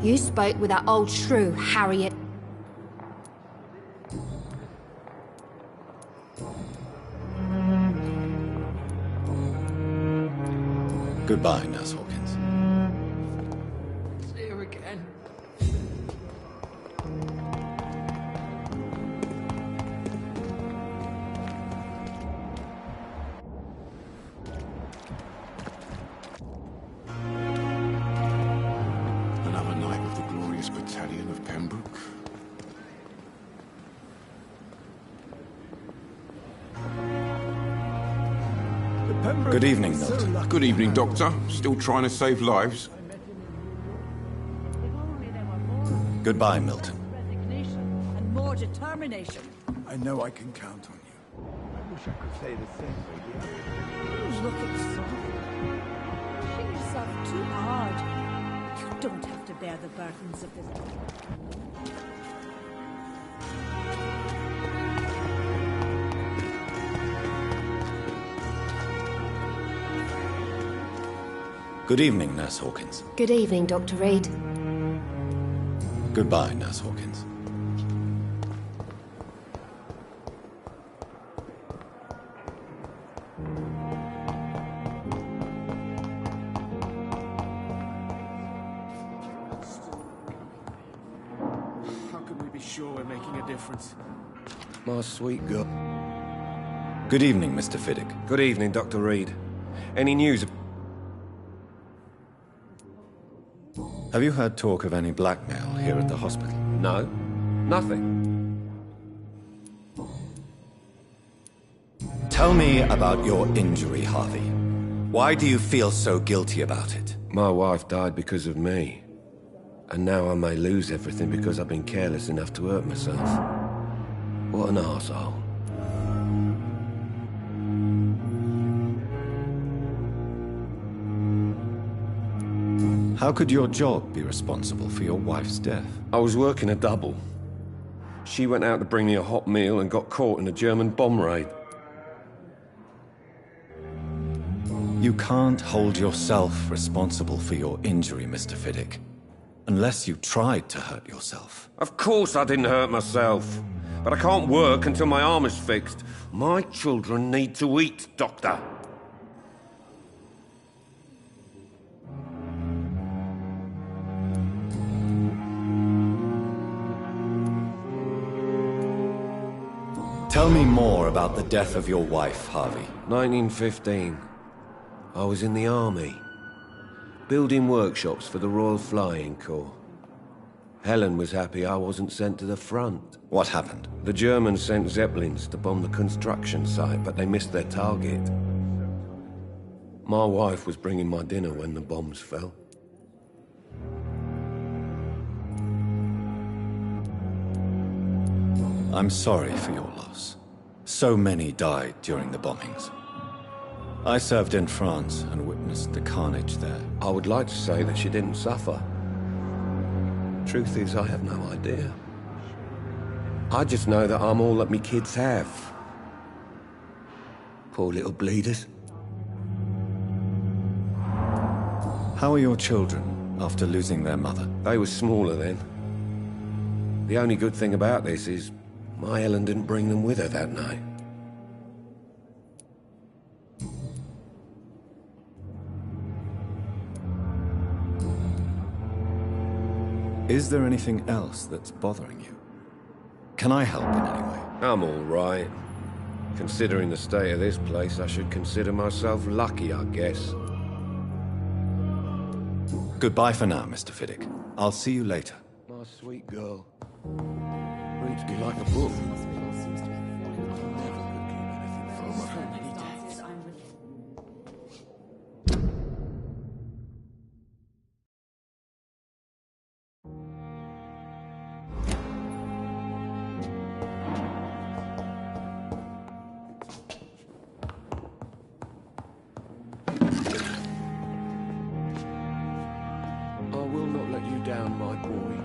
You spoke with that old shrew, Harriet. Goodbye, Nurse Hawkins. See you again. Another night with the glorious battalion of Pembroke. Good evening, Milton. Good evening, Doctor. Still trying to save lives? Goodbye, Milton. Resignation and more determination. I know I can count on you. I wish I could say the same. Look at yourself. Pushing yourself too hard. You don't have to bear the burdens of this. Good evening, Nurse Hawkins. Good evening, Dr. Reed. Goodbye, Nurse Hawkins. How can we be sure we're making a difference? My sweet girl. Good evening, Mr. Fiddick. Good evening, Dr. Reed. Any news? Have you heard talk of any blackmail here at the hospital? No. Nothing. Tell me about your injury, Harvey. Why do you feel so guilty about it? My wife died because of me. And now I may lose everything because I've been careless enough to hurt myself. What an arsehole. How could your job be responsible for your wife's death? I was working a double. She went out to bring me a hot meal and got caught in a German bomb raid. You can't hold yourself responsible for your injury, Mr. Fiddick. Unless you tried to hurt yourself. Of course I didn't hurt myself. But I can't work until my arm is fixed. My children need to eat, Doctor. Tell me more about the death of your wife, Harvey. 1915. I was in the army. Building workshops for the Royal Flying Corps. Helen was happy I wasn't sent to the front. What happened? The Germans sent Zeppelins to bomb the construction site, but they missed their target. My wife was bringing my dinner when the bombs fell. I'm sorry for your loss. So many died during the bombings. I served in France and witnessed the carnage there. I would like to say that she didn't suffer. Truth is, I have no idea. I just know that I'm all that me kids have. Poor little bleeders. How are your children after losing their mother? They were smaller then. The only good thing about this is my Helen didn't bring them with her that night. Is there anything else that's bothering you? Can I help in any way? I'm all right. Considering the state of this place, I should consider myself lucky, I guess. Goodbye for now, Mr. Fiddick. I'll see you later. My sweet girl. Reads me like a book. I will not let you down, my boy.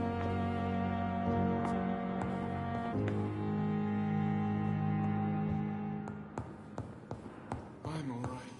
I'm all right.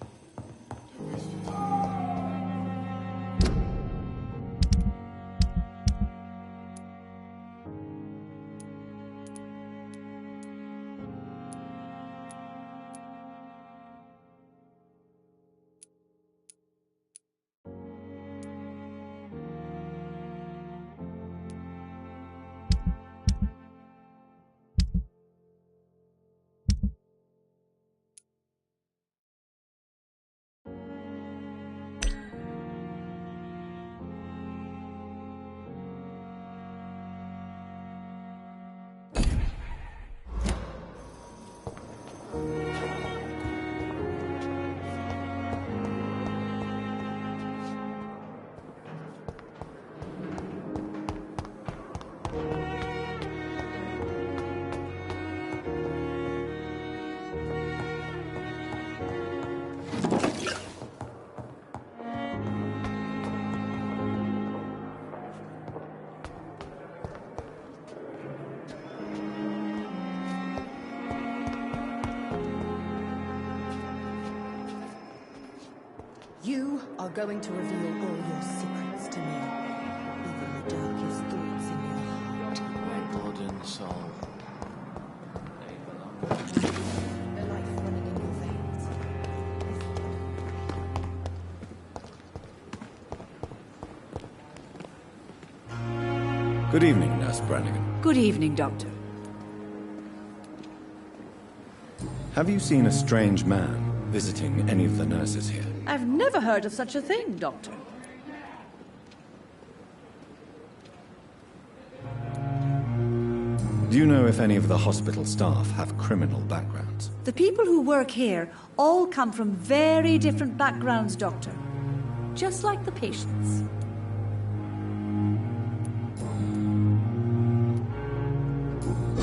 You are going to reveal all your secrets to me. Even the darkest thoughts in your heart. My blood and soul. The life running in your veins. Good evening, Nurse Brannigan. Good evening, Doctor. Have you seen a strange man visiting any of the nurses here? I've never heard of such a thing, Doctor. Do you know if any of the hospital staff have criminal backgrounds? The people who work here all come from very different backgrounds, Doctor. Just like the patients.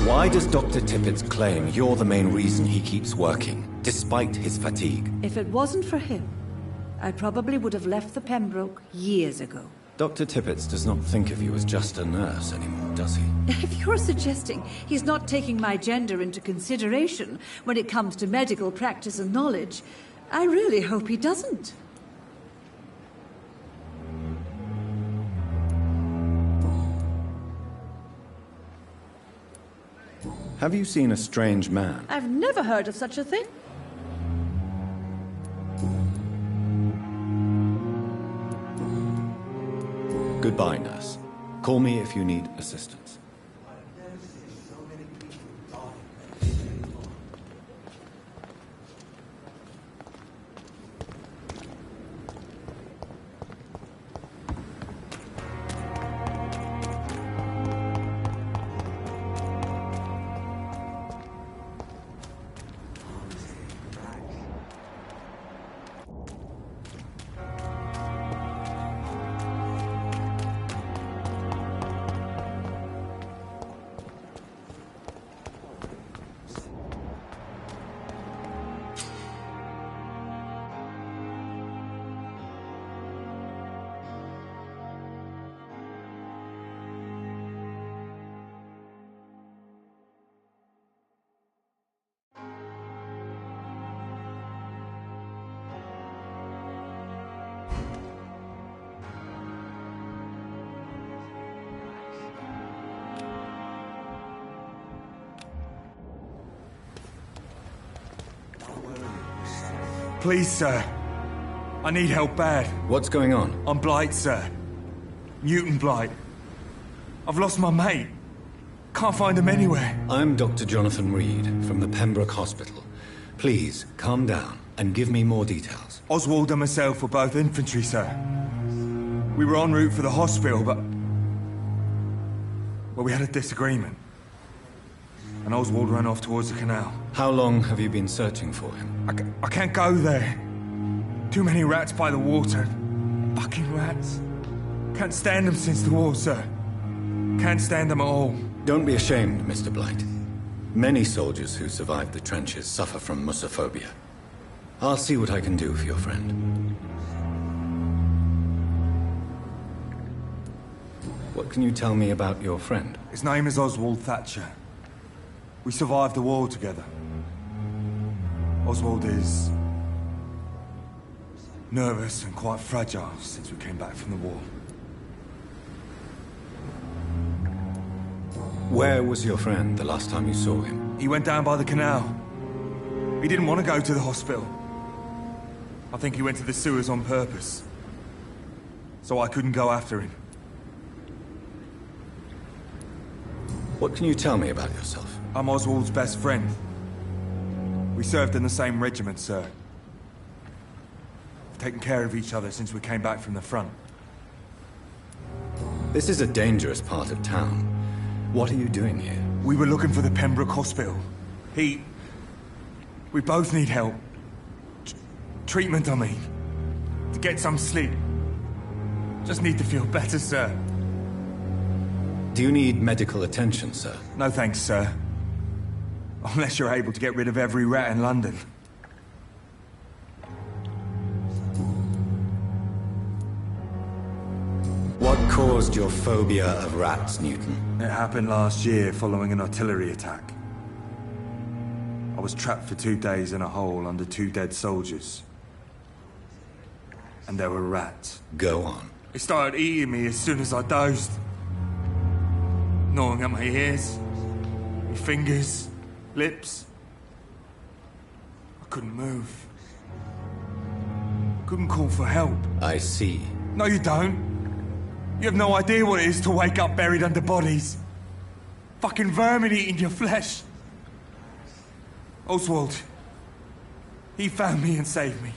Why does Dr. Tippett's claim you're the main reason he keeps working, despite his fatigue? If it wasn't for him, I probably would have left the Pembroke years ago. Dr. Tippett does not think of you as just a nurse anymore, does he? If you're suggesting he's not taking my gender into consideration when it comes to medical practice and knowledge, I really hope he doesn't. Have you seen a strange man? I've never heard of such a thing. Goodbye, nurse. Call me if you need assistance. Please, sir. I need help bad. What's going on? I'm Blight, sir. Newton Blight. I've lost my mate. Can't find him anywhere. I'm Dr. Jonathan Reed from the Pembroke Hospital. Please, calm down and give me more details. Oswald and myself were both infantry, sir. We were en route for the hospital, but... well, we had a disagreement. And Oswald ran off towards the canal. How long have you been searching for him? I can't go there. Too many rats by the water. Fucking rats. Can't stand them since the war, sir. Can't stand them at all. Don't be ashamed, Mr. Blight. Many soldiers who survived the trenches suffer from musophobia. I'll see what I can do for your friend. What can you tell me about your friend? His name is Oswald Thatcher. We survived the war together. Oswald is... nervous and quite fragile since we came back from the war. Where was your friend the last time you saw him? He went down by the canal. He didn't want to go to the hospital. I think he went to the sewers on purpose. So I couldn't go after him. What can you tell me about yourself? I'm Oswald's best friend. We served in the same regiment, sir. We've taken care of each other since we came back from the front. This is a dangerous part of town. What are you doing here? We were looking for the Pembroke Hospital. We both need help. Treatment, I mean. To get some sleep. Just need to feel better, sir. Do you need medical attention, sir? No thanks, sir. Unless you're able to get rid of every rat in London. What caused your phobia of rats, Newton? It happened last year following an artillery attack. I was trapped for 2 days in a hole under 2 dead soldiers. And there were rats. Go on. They started eating me as soon as I dozed. Gnawing at my ears, my fingers, lips. I couldn't move. Couldn't call for help. I see. No, you don't. You have no idea what it is to wake up buried under bodies. Fucking vermin eating your flesh. Oswald. He found me and saved me.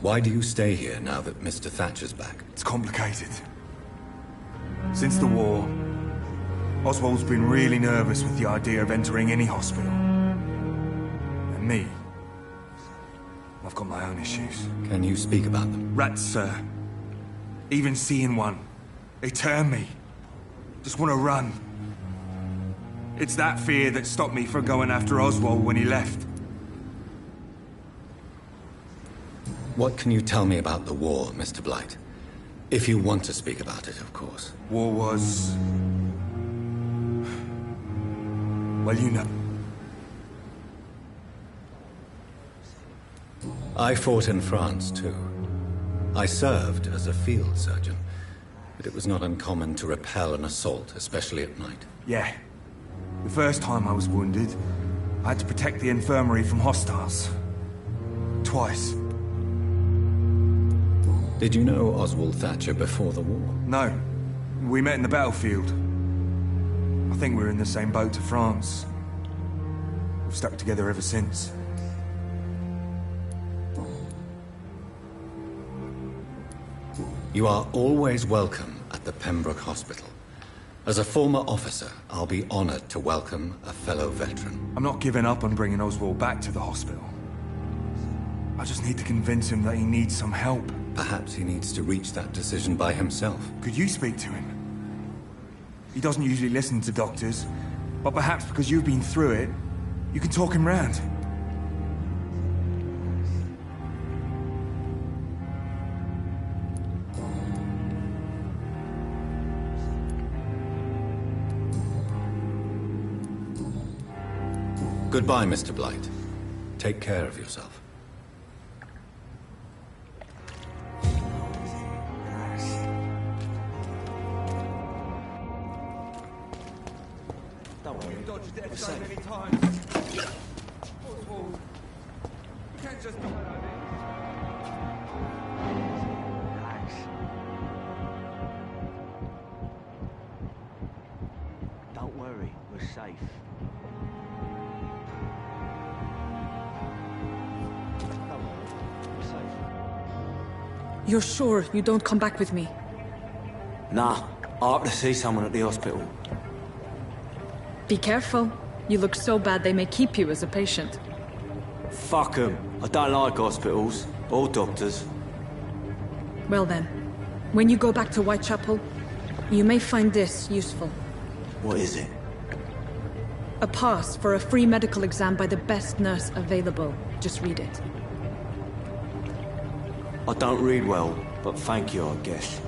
Why do you stay here now that Mr. Thatcher's back? It's complicated. Since the war, Oswald's been really nervous with the idea of entering any hospital. And me, I've got my own issues. Can you speak about them? Rats, sir. Even seeing one, they turn me. Just want to run. It's that fear that stopped me from going after Oswald when he left. What can you tell me about the war, Mr. Blight? If you want to speak about it, of course. War was... well, you know. I fought in France, too. I served as a field surgeon, but it was not uncommon to repel an assault, especially at night. Yeah. The first time I was wounded, I had to protect the infirmary from hostiles. Twice. Did you know Oswald Thatcher before the war? No. We met in the battlefield. I think we're in the same boat to France. We've stuck together ever since. You are always welcome at the Pembroke Hospital. As a former officer, I'll be honored to welcome a fellow veteran. I'm not giving up on bringing Oswald back to the hospital. I just need to convince him that he needs some help. Perhaps he needs to reach that decision by himself. Could you speak to him? He doesn't usually listen to doctors, but perhaps because you've been through it, you can talk him round. Goodbye, Mr. Blight. Take care of yourself. Dodged death so many times. Oswald, you can't just die like this. Don't worry, we're safe. You're sure you don't come back with me? Nah, I have to see someone at the hospital. Be careful. You look so bad they may keep you as a patient. Fuck 'em. I don't like hospitals, or doctors. Well then, when you go back to Whitechapel, you may find this useful. What is it? A pass for a free medical exam by the best nurse available. Just read it. I don't read well, but thank you, I guess.